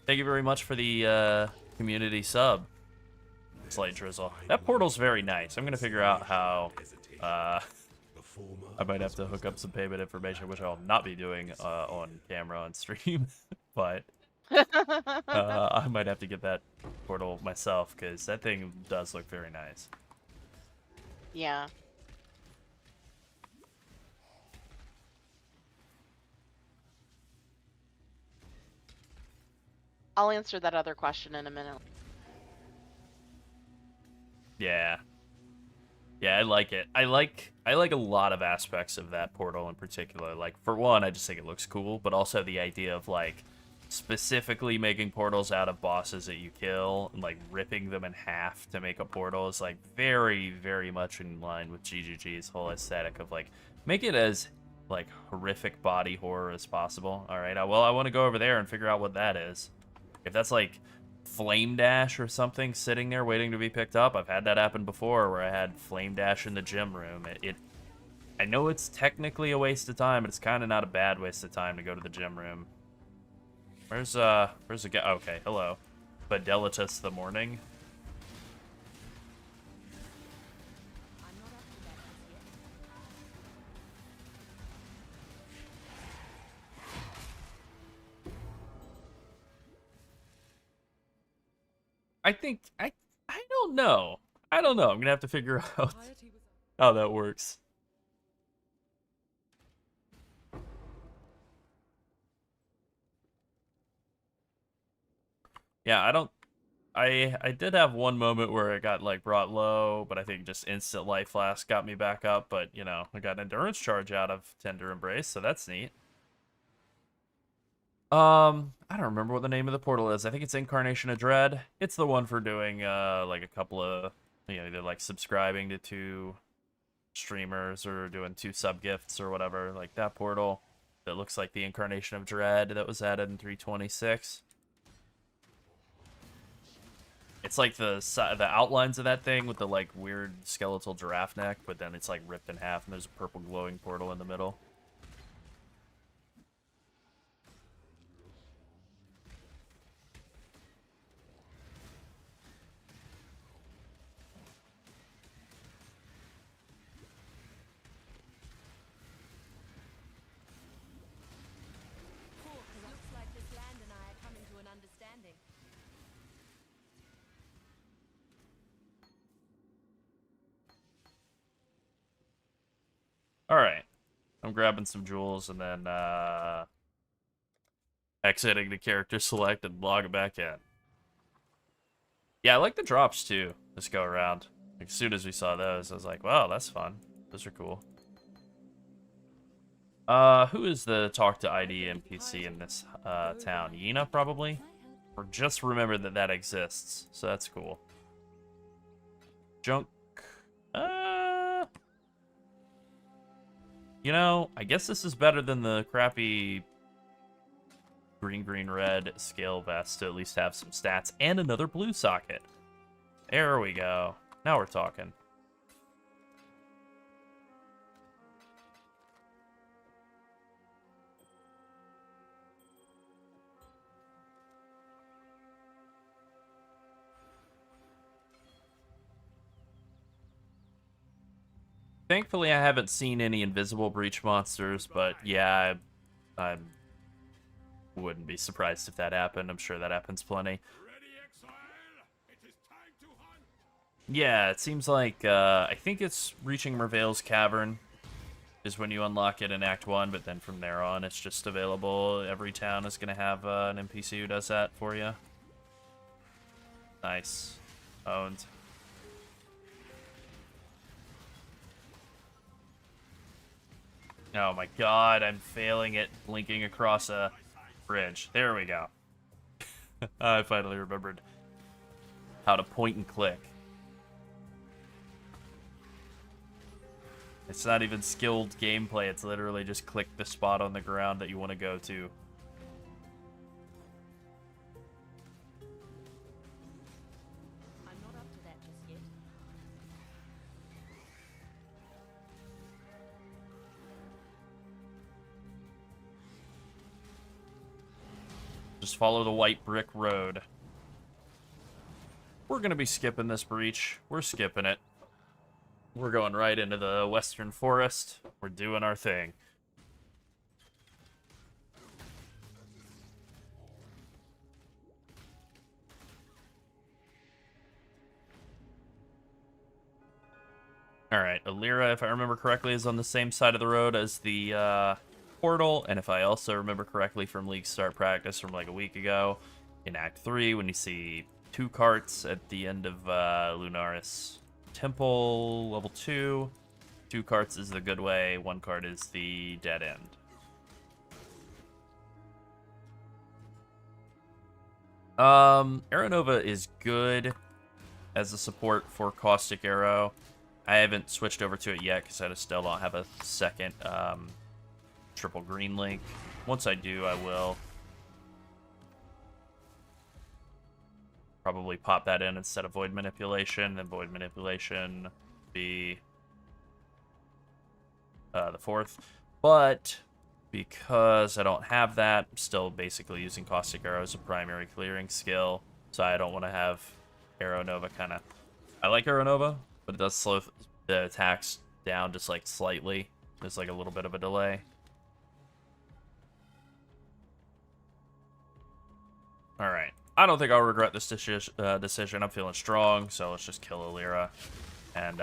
B: Thank you very much for the community sub, Slight Drizzle. That portal's very nice. I'm gonna figure out how I might have to hook up some payment information, which I'll not be doing on camera on stream, but I might have to get that portal myself because that thing does look very nice.
A: Yeah. I'll answer that other question in a minute.
B: Yeah. Yeah, I like it. I like a lot of aspects of that portal in particular. Like, for one, I just think it looks cool, but also the idea of, like, specifically making portals out of bosses that you kill and, like, ripping them in half to make a portal is, like, very, very much in line with GGG's whole aesthetic of, like, make it as, like, horrific body horror as possible. All right, well, I want to go over there and figure out what that is. If that's, like, Flame Dash or something sitting there waiting to be picked up. I've had that happen before where I had Flame Dash in the gym room. I know it's technically a waste of time, but it's kind of not a bad waste of time to go to the gym room. Where's the guy? Okay, hello. Fidelitas the Morning.
D: I'm not up to that just yet.
B: I don't know. I don't know. I'm gonna have to figure out how that works. Yeah, I did have one moment where it got, like, brought low, but I think just instant life flask got me back up, but, you know, I got an endurance charge out of Tender Embrace, so that's neat. I don't remember what the name of the portal is. I think it's Incarnation of Dread. It's the one for doing, like, a couple of, you know, either, like, subscribing to 2 streamers or doing 2 sub-gifts or whatever. Like, that portal that looks like the Incarnation of Dread that was added in 326. It's like the outlines of that thing with the, like, weird skeletal giraffe neck, but then it's, like, ripped in half and there's a purple glowing portal in the middle.
D: Looks like this land and I are coming to an understanding.
B: Alright. I'm grabbing some jewels and then exiting the character select and logging back in. Yeah, I like the drops too, this go around. Like, as soon as we saw those, I was like, wow, that's fun. Those are cool. Who is the talk to ID NPC in this town? Yena, probably? Or just remember that that exists, so that's cool. Junk. You know, I guess this is better than the crappy green, red scale vest to at least have some stats and another blue socket. There we go. Now we're talking. Thankfully, I haven't seen any invisible breach monsters, but yeah, I wouldn't be surprised if that happened. I'm sure that happens plenty.
C: Ready, exile? It is time to hunt.
B: Yeah, it seems like, I think it's reaching Merveil's Cavern is when you unlock it in Act 1, but then from there on, it's just available. Every town is going to have an NPC who does that for you. Nice. Owned. Oh my god, I'm failing at blinking across a bridge. There we go. I finally remembered how to point and click. It's not even skilled gameplay, it's literally just click the spot on the ground that you want to go to.
D: I'm not up to that just yet.
B: Just follow the white brick road. We're gonna be skipping this breach. We're skipping it. We're going right into the Western Forest. We're doing our thing. Alright, Alira, if I remember correctly, is on the same side of the road as the portal, and if I also remember correctly from League Start Practice from like a week ago, in Act 3, when you see 2 carts at the end of Lunaris Temple, level 2, 2 carts is the good way, 1 cart is the dead end. Aeronova is good as a support for Caustic Arrow. I haven't switched over to it yet because I still don't have a second triple green link. Once I do, I will probably pop that in instead of Void Manipulation. Then Void Manipulation be the 4th. But because I don't have that, I'm still basically using Caustic Arrow as a primary clearing skill. So I don't want to have Arrow Nova kind of... I like Arrow Nova, but it does slow the attacks down just like slightly. There's like a little bit of a delay. Alright. I don't think I'll regret this decision. I'm feeling strong, so let's just kill Alira. And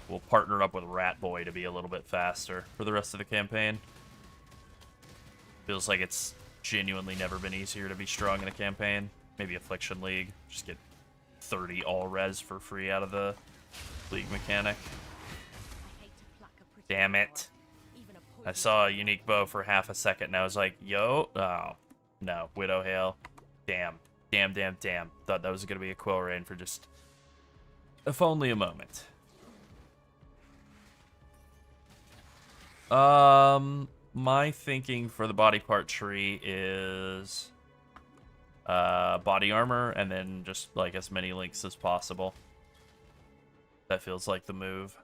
B: we'll partner up with Rat Boy to be a little bit faster for the rest of the campaign. Feels like it's genuinely never been easier to be strong in a campaign. Maybe Affliction League. Just get 30 all res for free out of the League mechanic.
D: I hate to pluck a pretty
B: Damn
D: flower,
B: it.
D: even a
B: I
D: poison
B: saw a unique bow for half a second and I was like, yo, oh, no, Widow Hail. Damn. Damn. Thought that was going to be a Quill Rain for just, if only a moment. My thinking for the body part tree is body armor and then just like as many links as possible. That feels like the move.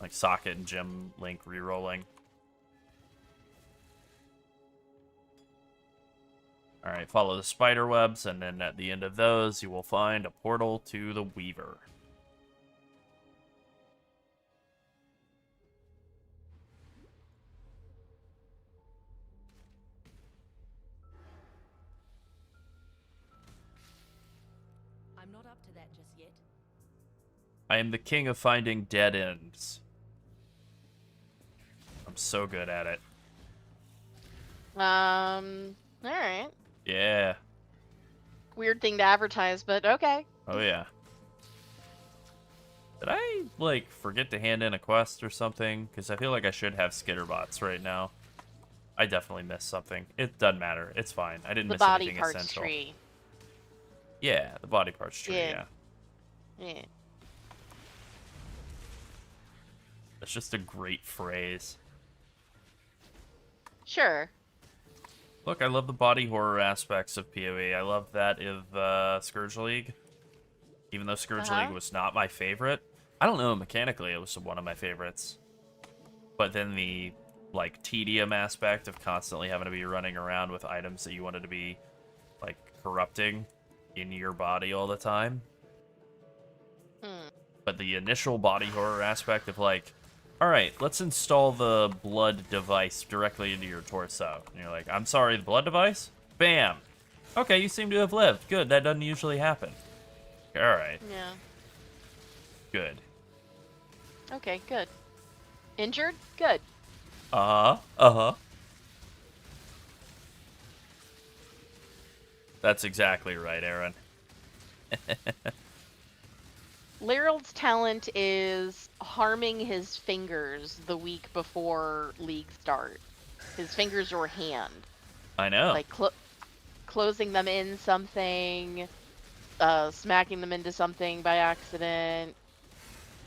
B: Like socket and gem link rerolling. Alright, follow the spider webs, and then at the end of those, you will find a portal to the Weaver.
D: I'm not up to that just yet.
B: I am the king of finding dead ends. I'm so good at it.
A: All right.
B: Yeah.
A: Weird thing to advertise, but okay.
B: Oh, yeah. Did I, like, forget to hand in a quest or something? Because I feel like I should have skitterbots right now. I definitely missed something. It doesn't matter. It's fine. I didn't
A: The
B: miss
A: body
B: anything
A: parts
B: essential.
A: tree.
B: Yeah, the body parts tree,
A: Yeah.
B: yeah.
A: Yeah.
B: That's just a great phrase.
A: Sure.
B: Look, I love the body horror aspects of PoE. I love that of Scourge League. Even though Scourge League was not my favorite. I don't know, mechanically it was one of my favorites. But then the, like, tedium aspect of constantly having to be running around with items that you wanted to be, like, corrupting in your body all the time. But the initial body horror aspect of, like, alright, let's install the blood device directly into your torso. And you're like, I'm sorry, the blood device? Bam! Okay, you seem to have lived. Good, that doesn't usually happen. Alright,
A: Yeah.
B: good.
A: Okay, good. Injured? Good.
B: Uh-huh, uh-huh. That's exactly right, Aaron.
A: Lerald's talent is harming his fingers the week before League start. His fingers or hand.
B: I know.
A: Like closing them in something, smacking them into something by accident.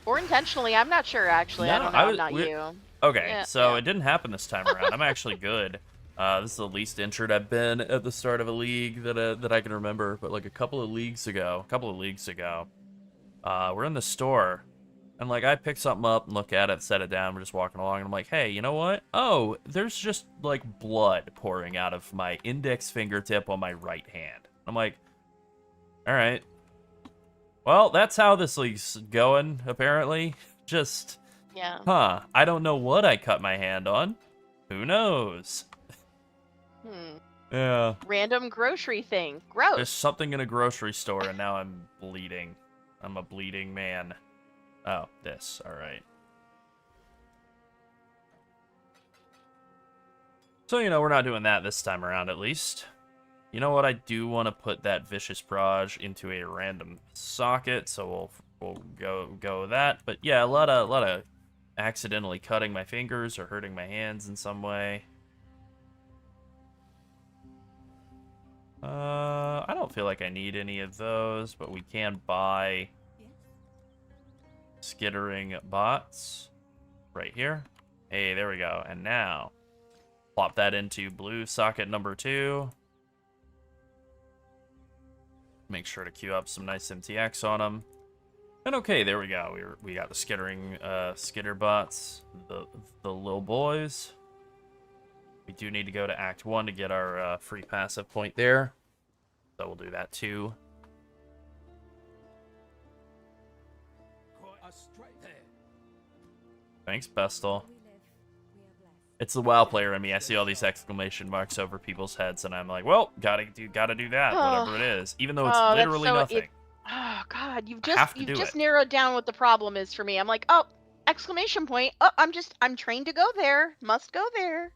A: Or intentionally, I'm not sure actually. I
B: No,
A: don't know, I'm not you.
B: Okay,
A: Yeah,
B: so
A: yeah.
B: it didn't happen this time around. I'm actually good. This is the least injured I've been at the start of a league that I can remember. But like a couple of leagues ago, we're in the store, and like I pick something up and look at it, set it down. We're just walking along, and I'm like, hey, you know what? Oh, there's just like blood pouring out of my index fingertip on my right hand. I'm like, all right. Well, that's how this league's going, apparently. Just,
A: Yeah.
B: huh, I don't know what I cut my hand on. Who knows? Yeah.
A: Random grocery thing. Gross.
B: There's something in a grocery store, and now I'm bleeding. I'm a bleeding man. Oh, this. All right. So, you know, we're not doing that this time around, at least. You know what? I do want to put that Vicious Barrage into a random socket, so we'll go with that. But yeah, a lot of accidentally cutting my fingers or hurting my hands in some way. I don't feel like I need any of those, but we can buy skittering bots right here. Hey, there we go. And now, plop that into blue socket number 2. Make sure to queue up some nice MTX on them. And okay, there we go. We got the skittering skitter bots, the little boys. We do need to go to Act 1 to get our free passive point there. So we'll do that too. Thanks, Bestel. It's the WoW player in me. I see all these exclamation marks over people's heads, and I'm like, well, gotta do that, whatever it is. Even though it's
A: Oh, that's
B: literally
A: so-
B: nothing.
A: Oh God, you've
B: have to
A: just
B: do it.
A: narrowed down what the problem is for me. I'm like, oh, exclamation point. Oh, I'm trained to go there. Must go there.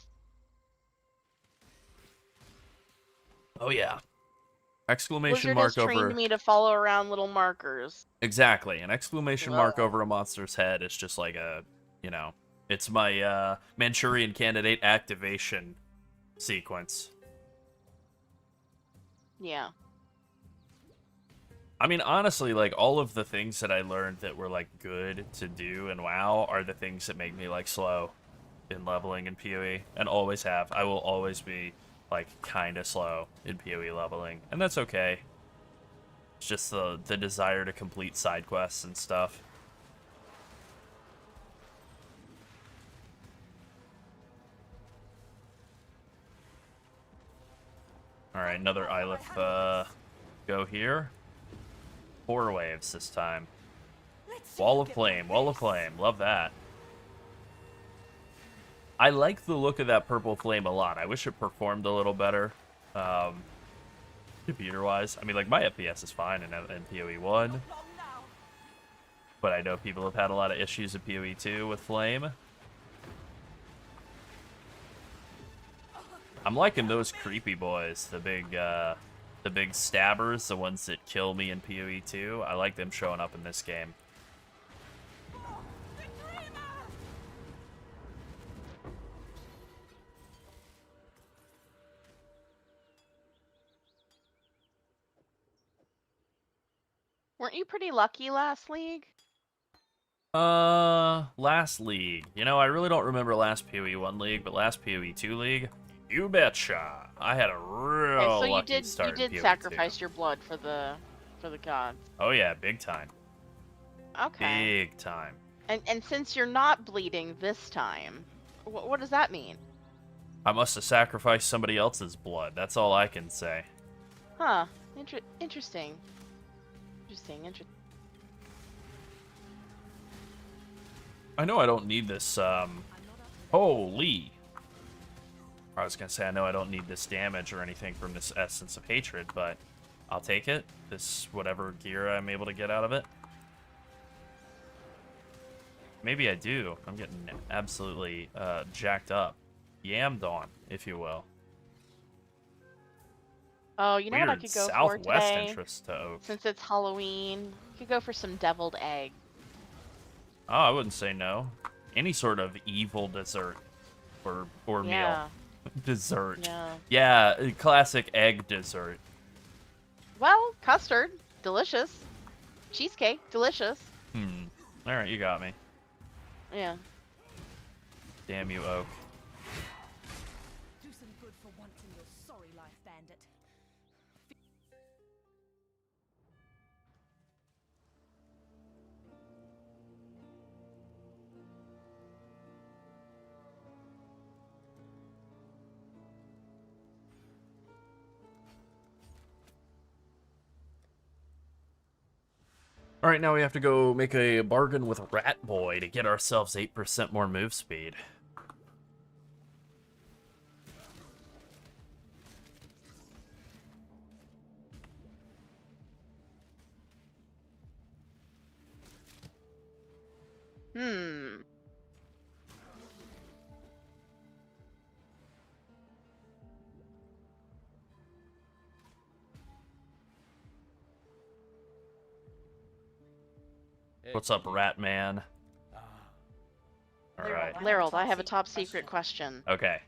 B: Oh yeah. Exclamation
A: Blizzard
B: mark
A: has trained
B: over.
A: me to follow around little markers.
B: Exactly. An exclamation mark
A: Ugh.
B: over a monster's head is just like a, you know, it's my Manchurian Candidate activation sequence.
A: Yeah.
B: I mean, honestly, like, all of the things that I learned that were, like, good to do in WoW are the things that make me, like, slow in leveling in PoE, and always have. I will always be, like, kind of slow in PoE leveling, and that's okay. It's just the desire to complete side quests and stuff. Alright, another Ylith, go here. 4 waves this time. Wall of Flame, Wall of Flame, love that. I like the look of that purple flame a lot. I wish it performed a little better, computer-wise. I mean, like, my FPS is fine in PoE 1. but I know people have had a lot of issues at PoE 2 with Flame. I'm liking those creepy boys, the big stabbers, the ones that kill me in PoE 2. I like them showing up in this game.
A: Weren't you pretty lucky last league?
B: Last league. You know, I really don't remember last PoE 1 league, but last PoE 2 league, you betcha. I had a real
A: Okay, so
B: lucky
A: you
B: start in
A: did
B: PoE 2.
A: sacrifice your blood for the gods.
B: Oh yeah, big time.
A: Okay.
B: Big time.
A: And since you're not bleeding this time, what does that mean?
B: I must have sacrificed somebody else's blood. That's all I can say.
A: Huh. Interesting. Interesting.
B: I know I don't need this, holy. I was gonna say, I know I don't need this damage or anything from this Essence of Hatred, but I'll take it. This, whatever gear I'm able to get out of it. Maybe I do. I'm getting absolutely, jacked up. Yammed on, if you will.
A: Oh, you know
B: Weird
A: what I could go for
B: southwest
A: today?
B: entrance to Oak.
A: Since it's Halloween, you could go for some deviled egg.
B: Oh, I wouldn't say no. Any sort of evil dessert or
A: Yeah.
B: meal. Dessert.
A: Yeah.
B: Yeah, classic egg dessert.
A: Well, custard, delicious. Cheesecake, delicious.
B: All right, you got me.
A: Yeah.
B: Damn you, Oak.
D: Do some good for once in your sorry life, bandit.
B: All right, now we have to go make a bargain with Rat Boy to get ourselves 8% more move speed. What's up, Rat Man? All right.
A: Larold, I have a top secret question.
B: Okay.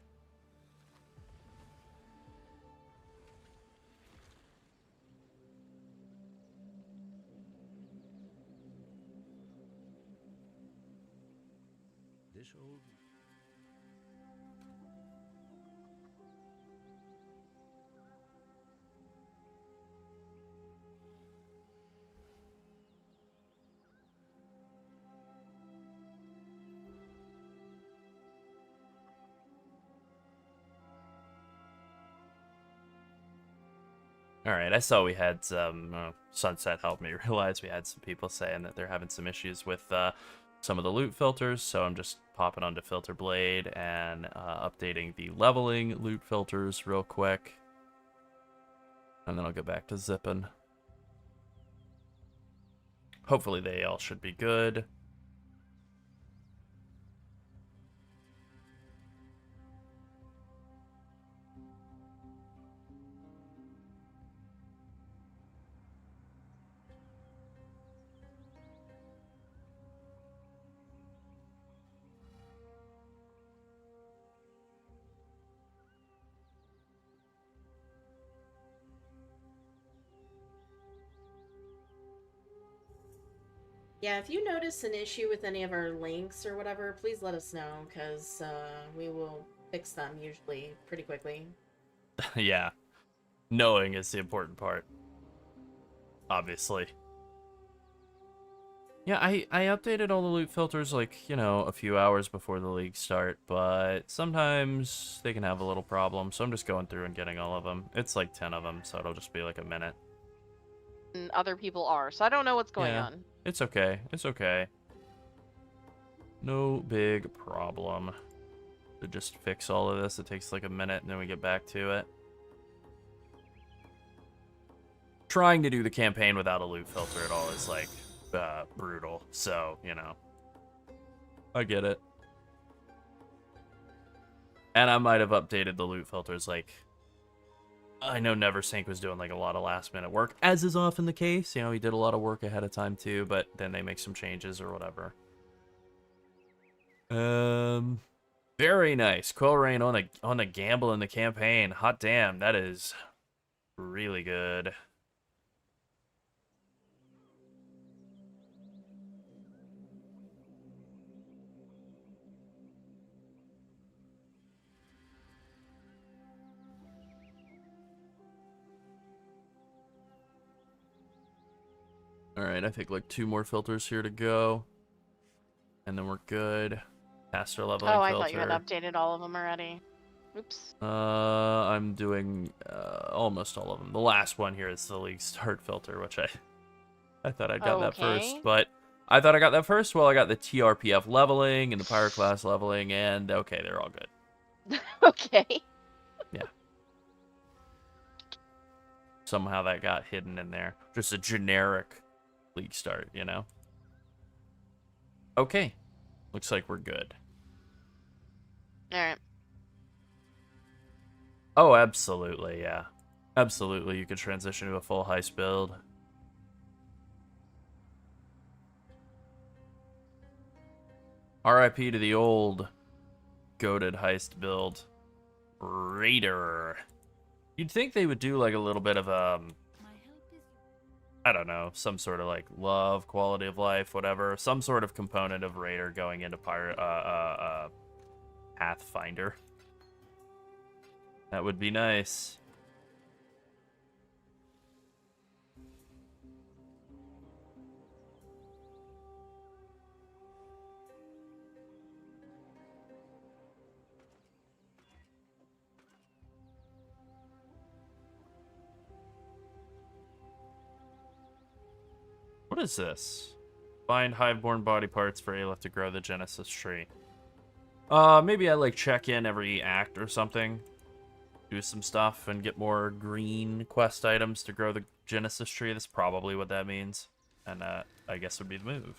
F: This old.
B: All right, I saw we had some, Sunset helped me realize we had some people saying that they're having some issues with some of the loot filters, so I'm just popping onto Filter Blade and updating the leveling loot filters real quick. And then I'll get back to zipping. Hopefully they all should be good.
G: Yeah, if you notice an issue with any of our links or whatever, please let us know, because we will fix them usually pretty quickly.
B: Yeah. Knowing is the important part. Obviously. Yeah, I updated all the loot filters, like, you know, a few hours before the league start, but sometimes they can have a little problem, so I'm just going through and getting all of them. It's like 10 of them, so it'll just be like a minute.
A: And other people are, so I don't know what's going
B: Yeah.
A: on.
B: It's okay. It's okay. No big problem. To just fix all of this, it takes like a minute and then we get back to it. Trying to do the campaign without a loot filter at all is like brutal. So, you know, I get it. And I might have updated the loot filters. Like, I know Neversink was doing like a lot of last minute work, as is often the case. You know, he did a lot of work ahead of time too, but then they make some changes or whatever. Very nice. Quill Rain on the gamble in the campaign. Hot damn, that is really good. Alright, I think like 2 more filters here to go. And then we're good. Caster leveling
A: Oh, I
B: filter.
A: thought you had updated all of them already. Oops.
B: I'm doing almost all of them. The last one here is the League Start filter, which I thought I'd got that first.
A: Okay.
B: But I thought I got that first. Well, I got the TRPF leveling and the Pyroclast leveling, and okay, they're all good.
A: Okay.
B: Yeah. Somehow that got hidden in there. Just a generic League Start, you know? Okay. Looks like we're good.
A: Alright.
B: Oh, absolutely, yeah. Absolutely, you could transition to a full heist build. RIP to the old goated heist build. Raider. You'd think they would do like a little bit of I don't know, some sort of like love, quality of life, whatever, some sort of component of Raider going into Pathfinder. That would be nice. What is this? Find hiveborn body parts for Aleph to grow the Genesis tree. Maybe I like check in every act or something. Do some stuff and get more green quest items to grow the Genesis tree. That's probably what that means. And I guess would be the move.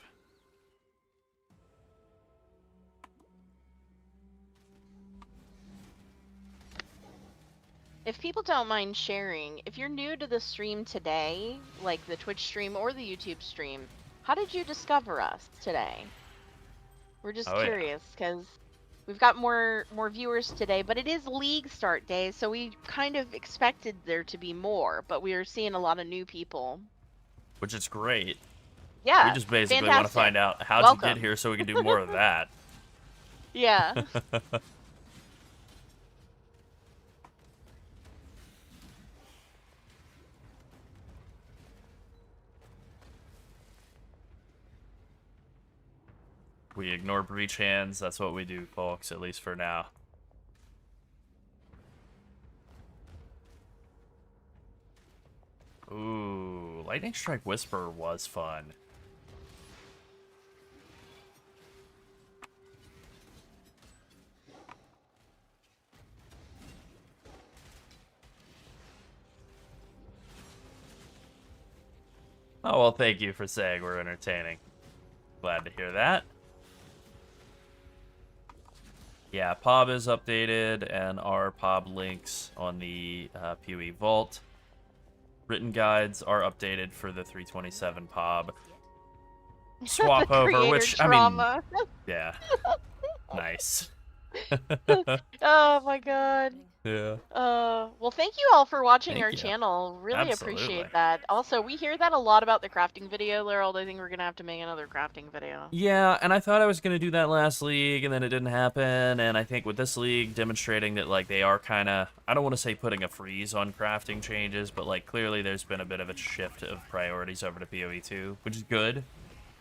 A: If people don't mind sharing, if you're new to the stream today, like the Twitch stream or the YouTube stream, how did you discover us today? We're just
B: Oh, yeah.
A: curious because we've got more viewers today, but it is League Start Day, so we kind of expected there to be more, but we are seeing a lot of new people.
B: Which is great.
A: Yeah,
B: We just basically want to
A: fantastic.
B: find out how'd you
A: Welcome.
B: get here so we can do more of that.
A: Yeah.
B: We ignore breach hands. That's what we do, folks, at least for now. Ooh, Lightning Strike Whisper was fun. Oh, well, thank you for saying we're entertaining. Glad to hear that. Yeah, POB is updated, and our POB links on the PoE Vault. Written guides are updated for the 327 POB. Swap
A: The
B: over,
A: creator
B: which,
A: trauma.
B: I mean, yeah. Nice.
A: Oh my god.
B: Yeah.
A: Well, thank you all for watching
B: Thank
A: our
B: you.
A: channel. Really
B: Absolutely.
A: appreciate that. Also, we hear that a lot about the crafting video, Larold. I think we're gonna have to make another crafting video.
B: Yeah, and I thought I was going to do that last league, and then it didn't happen, and I think with this league demonstrating that, like, they are kind of, I don't want to say putting a freeze on crafting changes, but, like, clearly there's been a bit of a shift of priorities over to PoE 2, which is good.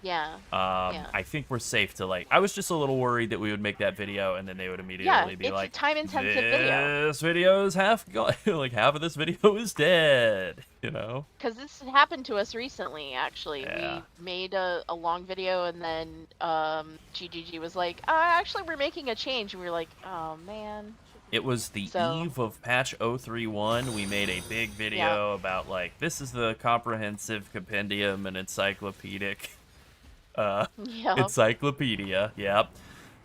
A: Yeah.
B: I think we're safe to, like, I was just a little worried that we would make that video, and then they would immediately be
A: it's
B: like,
A: a time-intensive video.
B: this video is half gone, like, half of this video is dead, you know?
A: Because this happened to us recently, actually.
B: Yeah.
A: We made a long video, and then GGG was like, actually, we're making a change. And we were like, oh, man.
B: It was the
A: So-
B: eve of patch 031. We made a big video about, like, this is the comprehensive compendium and encyclopedic
A: Yeah.
B: encyclopedia, yep,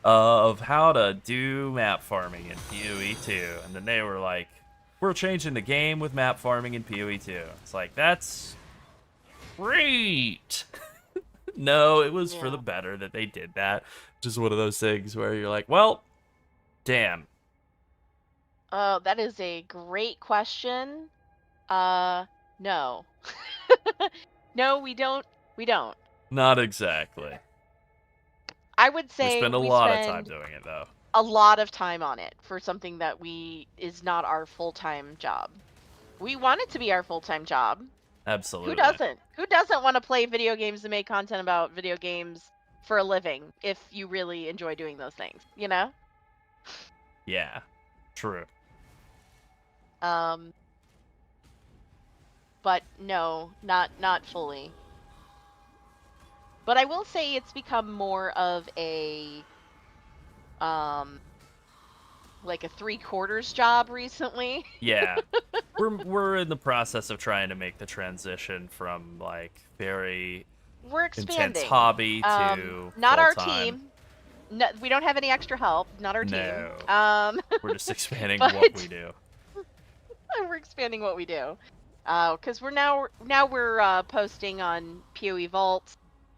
B: of how to do map farming in PoE 2. And then they were like, we're changing the game with map farming in PoE 2. It's like, that's great. No, it was for the better that they did that. Just one of those things where you're like, well, damn.
A: Oh, that is a great question. No. No, we don't. We don't.
B: Not exactly.
A: I would
B: We
A: say
B: spend a
A: we
B: lot of time
A: spend
B: doing it, though.
A: a lot of time on it for something that is not our full-time job. We want it to be our full-time job.
B: Absolutely.
A: Who doesn't? Who doesn't want to play video games and make content about video games for a living if you really enjoy doing those things, you know?
B: Yeah, true.
A: But no, not fully. But I will say it's become more of a like a 3/4 job recently.
B: Yeah. we're in the process of trying to make the transition from like very
A: We're expanding.
B: intense hobby to
A: not our
B: full-time.
A: team. No, we don't have any extra help. Not our
B: No.
A: team.
B: We're just expanding
A: But-
B: what we do.
A: We're expanding what we do. Because we're posting on PoE Vault,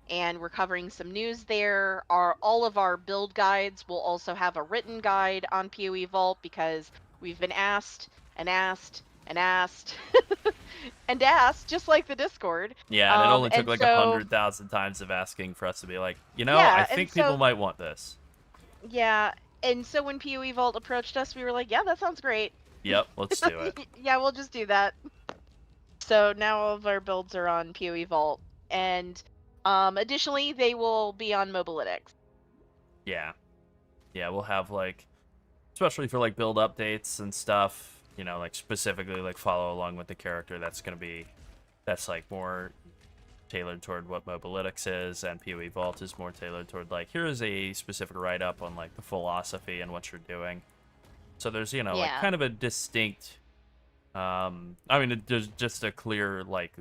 A: and we're covering some news there. All of our build guides will also have a written guide on PoE Vault because we've been asked and asked and asked and asked, just like the Discord.
B: Yeah, and it only took
A: and
B: like
A: so-
B: 100,000 times of asking for us to be like, you know,
A: Yeah,
B: I
A: and
B: think
A: so-
B: people might want this.
A: Yeah, and so when PoE Vault approached us, we were like, yeah, that sounds great.
B: Yep, let's do it.
A: Yeah, we'll just do that. So now all of our builds are on PoE Vault, and additionally, they will be on Mobalytics.
B: Yeah. Yeah, we'll have like, especially for like build updates and stuff, you know, like specifically like follow along with the character. That's like more tailored toward what Mobalytics is, and PoE Vault is more tailored toward like, here is a specific write-up on like the philosophy and what you're doing. So there's, you know, like
A: Yeah.
B: kind of a distinct, I mean, there's just a clear like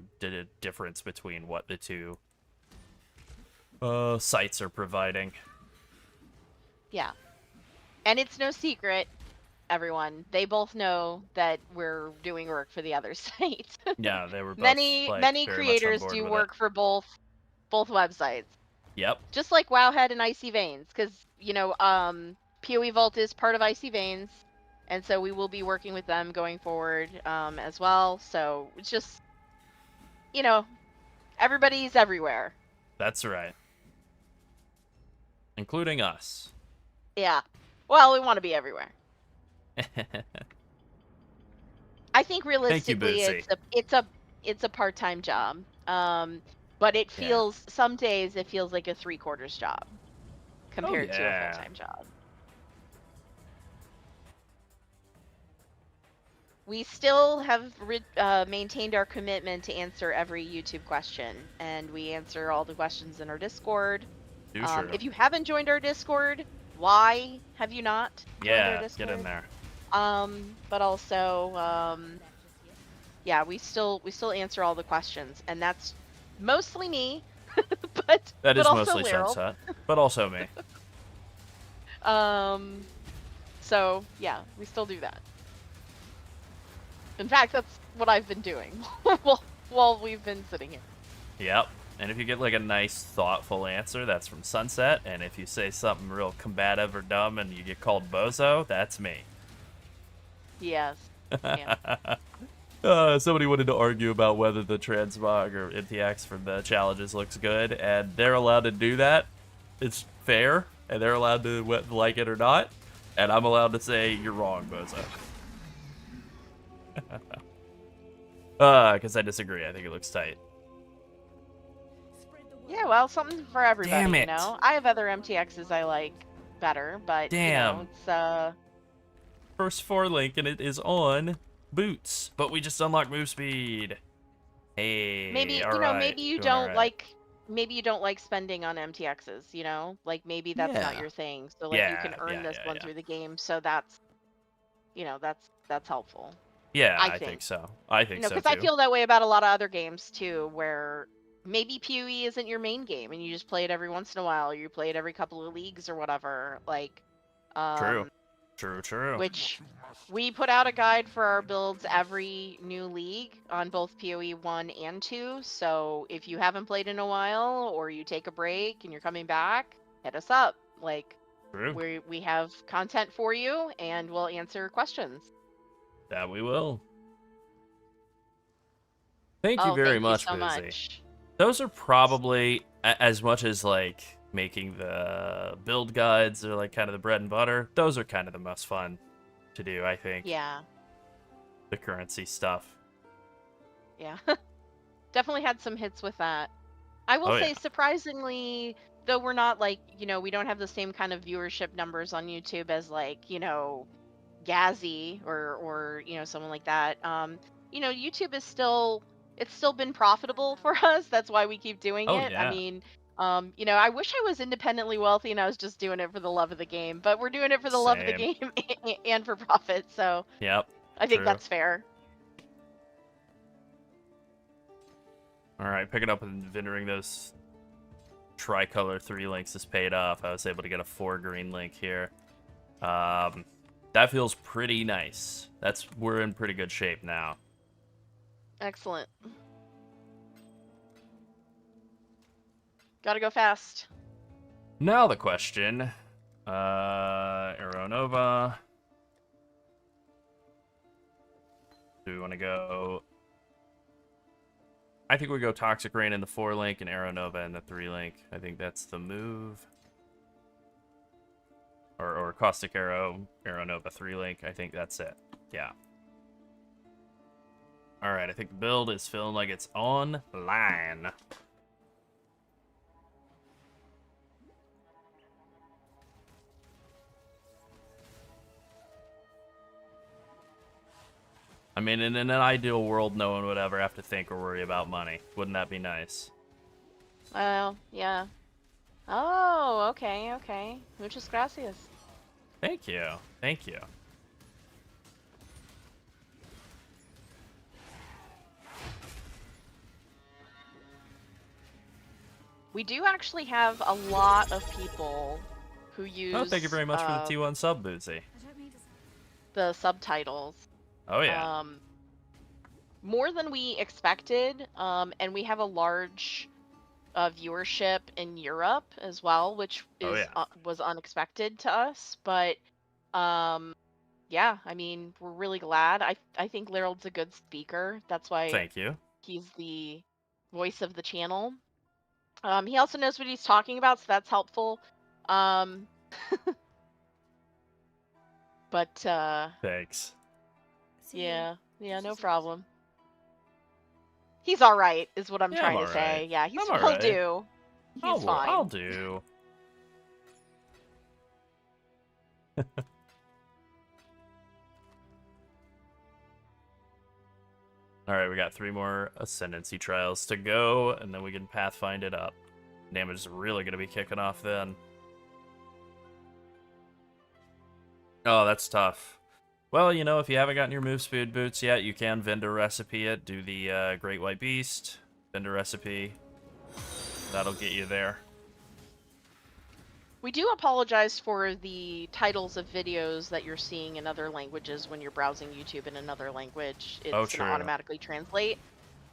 B: difference between what the two sites are providing.
A: Yeah. And it's no secret, everyone. They both know that we're doing work for the other site.
B: Yeah, they were both,
A: many
B: like,
A: many
B: very much on
A: creators
B: board
A: do
B: with
A: work for both websites.
B: Yep.
A: Just like Wowhead and Icy Veins, because you know, PoE Vault is part of Icy Veins, and so we will be working with them going forward as well. So it's just, you know, everybody's everywhere.
B: That's right. Including us.
A: Yeah. Well, we want to be everywhere. I think realistically,
B: Bootsy.
A: it's a part-time job. But it
B: Yeah.
A: feels some days it feels like a 3/4 job compared to a
B: yeah.
A: full-time job. We still have maintained our commitment to answer every YouTube question, and we answer all the questions in our Discord.
B: Do sure.
A: If you haven't joined our Discord, why have you not joined our
B: Yeah,
A: Discord?
B: get in there.
A: But also, yeah, we still answer all the questions, and that's mostly me, but
B: That is
A: but also
B: mostly
A: Laryl.
B: Sunset, but also me.
A: So yeah, we still do that. In fact, that's what I've been doing while we've been sitting here.
B: Yep. And if you get like a nice, thoughtful answer, that's from Sunset. And if you say something real combative or dumb and you get called bozo, that's me.
A: Yes. Yeah.
B: Somebody wanted to argue about whether the transmog or MTX from the challenges looks good, and they're allowed to do that. It's fair, and they're allowed to like it or not, and I'm allowed to say you're wrong, bozo. Because I disagree. I think it looks tight.
A: Yeah, well, something for everybody,
B: Damn
A: you
B: it.
A: know. I have other MTXs I like better, but
B: Damn.
A: you know, it's
B: First 4 link, and it is on boots, but we just unlocked move speed. Hey,
A: maybe you
B: all
A: know,
B: right,
A: maybe you
B: doing
A: don't
B: all right.
A: like spending on MTXs, you know? Like maybe that's not
B: Yeah.
A: your thing. So like you can
B: Yeah,
A: earn
B: yeah,
A: this
B: yeah,
A: one
B: yeah.
A: through the game, so that's that's helpful.
B: Yeah,
A: I
B: I think
A: think.
B: so. I think
A: You know,
B: so
A: because I
B: too.
A: feel that way about a lot of other games too, where maybe PoE isn't your main game and you just play it every once in a while, or you play it every couple of leagues or whatever. Like,
B: True. True.
A: which we put out a guide for our builds every new league on both PoE 1 and 2. So if you haven't played in a while, or you take a break and you're coming back, hit us up. Like,
B: True.
A: we have content for you, and we'll answer questions.
B: That we will. Thank you
A: Oh,
B: very
A: thank
B: much,
A: you so
B: Boozy.
A: much.
B: Those are probably as much as like making the build guides are like kind of the bread and butter. Those are kind of the most fun to do, I think.
A: Yeah,
B: The currency stuff.
A: yeah. Definitely had some hits with that. I will
B: Oh,
A: say,
B: yeah.
A: surprisingly, though we're not like, we don't have the same kind of viewership numbers on YouTube as like, Gazzy or someone like that. YouTube is still, it's still been profitable for us. That's why we keep doing
B: Oh,
A: it. I
B: yeah.
A: mean, I wish I was independently wealthy and I was just doing it for the love of the game, but we're doing it for the love of the
B: Same.
A: game and for profit. So
B: Yep.
A: I think
B: True.
A: that's fair.
B: All right, picking up and vendoring those tricolor 3 links has paid off. I was able to get a 4 green link here. That feels pretty nice. We're in pretty good shape now.
A: Excellent. Gotta go fast.
B: Now the question, Aeronova. Do we want to go? I think we go Toxic Rain in the 4 link and Aeronova in the 3 link. I think that's the move. Or Caustic Arrow, Aeronova 3 link. I think that's it. Yeah. All right, I think the build is feeling like it's online. I mean, in an ideal world, no one would ever have to think or worry about money. Wouldn't that be nice?
A: Well, yeah. Oh, okay. Muchas gracias.
B: Thank you. Thank you.
A: We do actually have a lot of people who use
B: Oh, thank you very much for the T1 sub, Boozy.
D: I don't mean to.
A: the subtitles.
B: Oh, yeah.
A: More than we expected, and we have a large viewership in Europe as well, which
B: Oh,
A: is
B: yeah.
A: was unexpected to us. But yeah, I mean, we're really glad. I think Lerald's a good speaker. That's why
B: Thank you.
A: he's the voice of the channel. He also knows what he's talking about, so that's helpful. But
B: Thanks.
D: See you.
A: yeah, no problem. He's all right, is what I'm
B: Yeah,
A: trying
B: I'm
A: to say.
B: alright.
A: Yeah,
B: I'm
A: he'll
B: alright.
A: do. He's fine.
B: I'll do. Alright, we got 3 more Ascendancy trials to go, and then we can Pathfind it up. Damage is really going to be kicking off then. Oh, that's tough. Well, if you haven't gotten your move speed boots yet, you can vendor recipe it. Do the Great White Beast, vendor recipe. That'll get you there.
A: We do apologize for the titles of videos that you're seeing in other languages when you're browsing YouTube in another language. It's
B: Oh,
A: going
B: true.
A: to automatically translate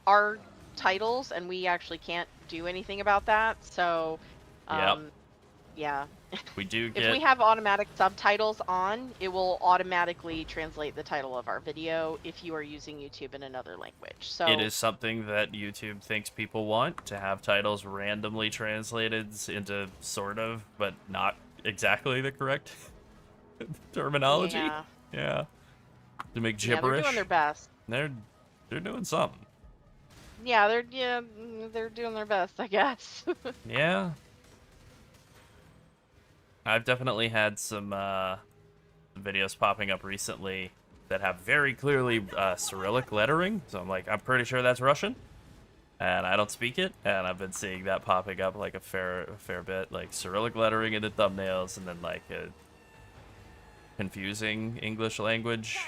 A: our titles, and we actually can't do anything about that. So,
B: Yep.
A: yeah.
B: We do
A: If
B: get...
A: we have automatic subtitles on, it will automatically translate the title of our video if you are using YouTube in another language. So
B: It is something that YouTube thinks people want, to have titles randomly translated into sort of, but not exactly the correct terminology.
A: Yeah,
B: To make
A: yeah, they're
B: gibberish.
A: doing their best.
B: They're doing something.
A: Yeah, they're doing their best, I guess.
B: Yeah. I've definitely had some videos popping up recently that have very clearly Cyrillic lettering. So I'm like, I'm pretty sure that's Russian. And I don't speak it. And I've been seeing that popping up like a fair bit. Like Cyrillic lettering in the thumbnails, and then like a confusing English language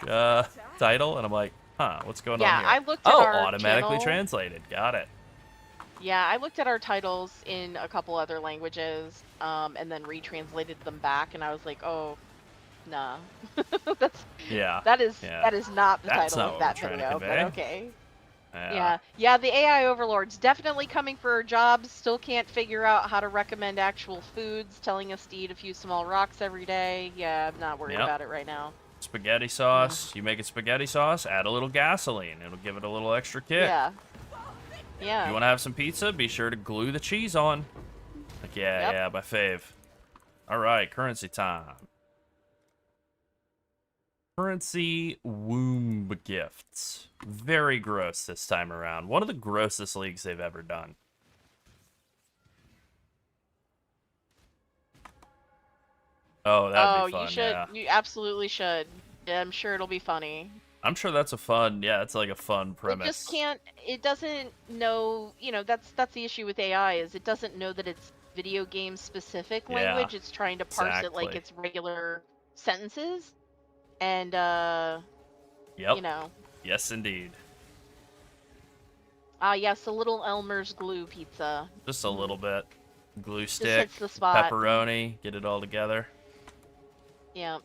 B: title. And I'm like, huh, what's going on
A: Yeah,
B: here?
A: I looked at
B: oh,
A: our
B: automatically
A: channel.
B: translated. Got it.
A: Yeah, I looked at our titles in a couple other languages, and then retranslated them back, and I was like, oh, nah. That's
B: Yeah.
A: that is
B: Yeah.
A: that is not the
B: That's
A: title
B: not
A: of
B: what
A: that
B: we're trying to
A: video, but
B: convey.
A: okay.
B: Yeah.
A: Yeah, the AI overlords definitely coming for our jobs. Still can't figure out how to recommend actual foods, telling us to eat a few small rocks every day. Yeah, I'm not worried
B: Yep.
A: about it right now.
B: Spaghetti sauce. You make a spaghetti sauce, add a little gasoline. It'll give it a little extra kick.
A: Yeah. Yeah.
B: You want to have some pizza? Be sure to glue the cheese on. Like, yeah,
A: Yep.
B: yeah, my fave. All right, currency time. Currency womb gifts. Very gross this time around. One of the grossest leagues they've ever done. Oh, that'd be fun,
A: you should.
B: yeah.
A: You absolutely should. Yeah, I'm sure it'll be funny.
B: I'm sure that's a fun, yeah, it's like a fun premise.
A: It just can't. It doesn't know. That's the issue with AI is it doesn't know that it's video game specific
B: Yeah,
A: language. It's trying to parse it like
B: exactly.
A: it's regular sentences, and
B: Yep.
A: you know.
B: Yes, indeed.
A: Yes, a little Elmer's glue pizza.
B: Just a little bit. Glue
A: Just
B: stick,
A: hits the spot.
B: pepperoni, get it all together.
A: Yeah.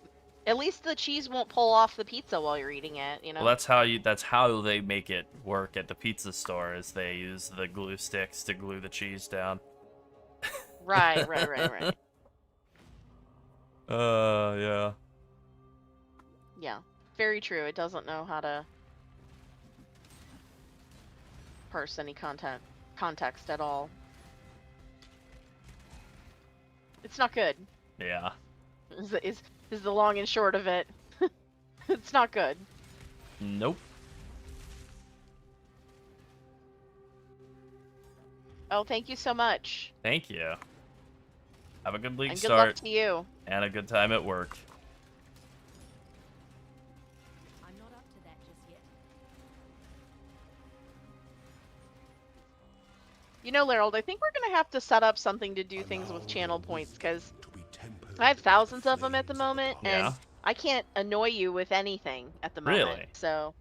A: At least the cheese won't pull off the pizza while you're eating it. You know.
B: Well, that's how they make it work at the pizza store. Is they use the glue sticks to glue the cheese down.
A: Right.
B: Yeah.
A: Yeah. Very true. It doesn't know how to parse any context at all. It's not good.
B: Yeah.
A: Is the long and short of it. It's not good.
B: Nope.
A: Oh, thank you so much.
B: Thank you. Have a good league
A: And good luck
B: start
A: to you.
B: and a good time at work.
D: I'm not up to that just yet.
A: You know, Larold, I think we're gonna have to set up something to do things with
C: Allow
A: channel
C: your
A: points,
C: wisdom
A: because
C: to be tempered
A: I have
C: with
A: thousands
C: the
A: of them at the
C: flames of
A: moment,
C: past.
A: and
B: Yeah.
A: I can't annoy you with anything at the moment.
B: Really?
A: So,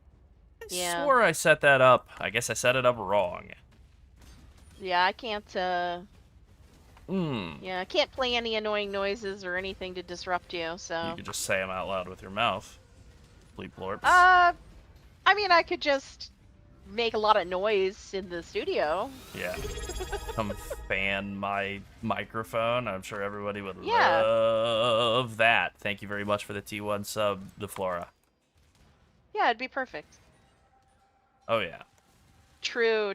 B: I
A: yeah.
B: swore I set that up. I guess I set it up wrong.
A: Yeah, I can't,
B: Hmm.
A: yeah, I can't play any annoying noises or anything to disrupt you,
B: You
A: so.
B: could just say them out loud with your mouth. Bleep blorps.
A: I mean, I could just make a lot of noise in the studio.
B: Yeah. Come fan my microphone. I'm sure everybody would
A: Yeah.
B: love that. Thank you very much for the T1 sub, the Flora.
A: Yeah, it'd be perfect.
B: Oh, yeah.
A: True.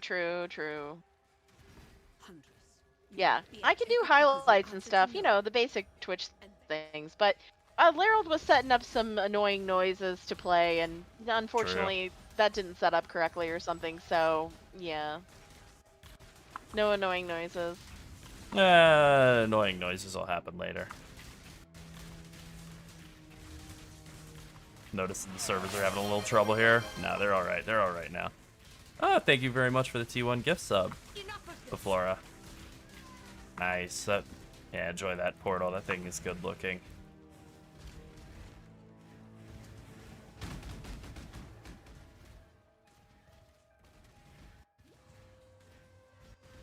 A: Yeah, I can do highlights and stuff, you know, the basic Twitch things, but Larold was setting up some annoying noises to play, and unfortunately that didn't set up correctly or something, so yeah. No annoying noises.
B: Annoying noises will happen later. Noticing the servers are having a little trouble here. No, they're alright. They're alright now. Thank you very much for the T1 gift sub, the Flora. Nice. Yeah, enjoy that portal. That thing is good looking.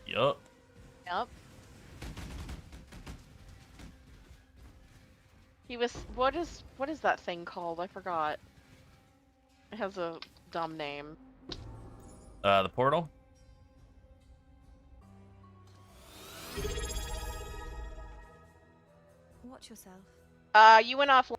B: Yup.
A: Yep. He was, what is that thing called? I forgot. It has a dumb name.
B: The portal?
E: Watch yourself.
A: You went offline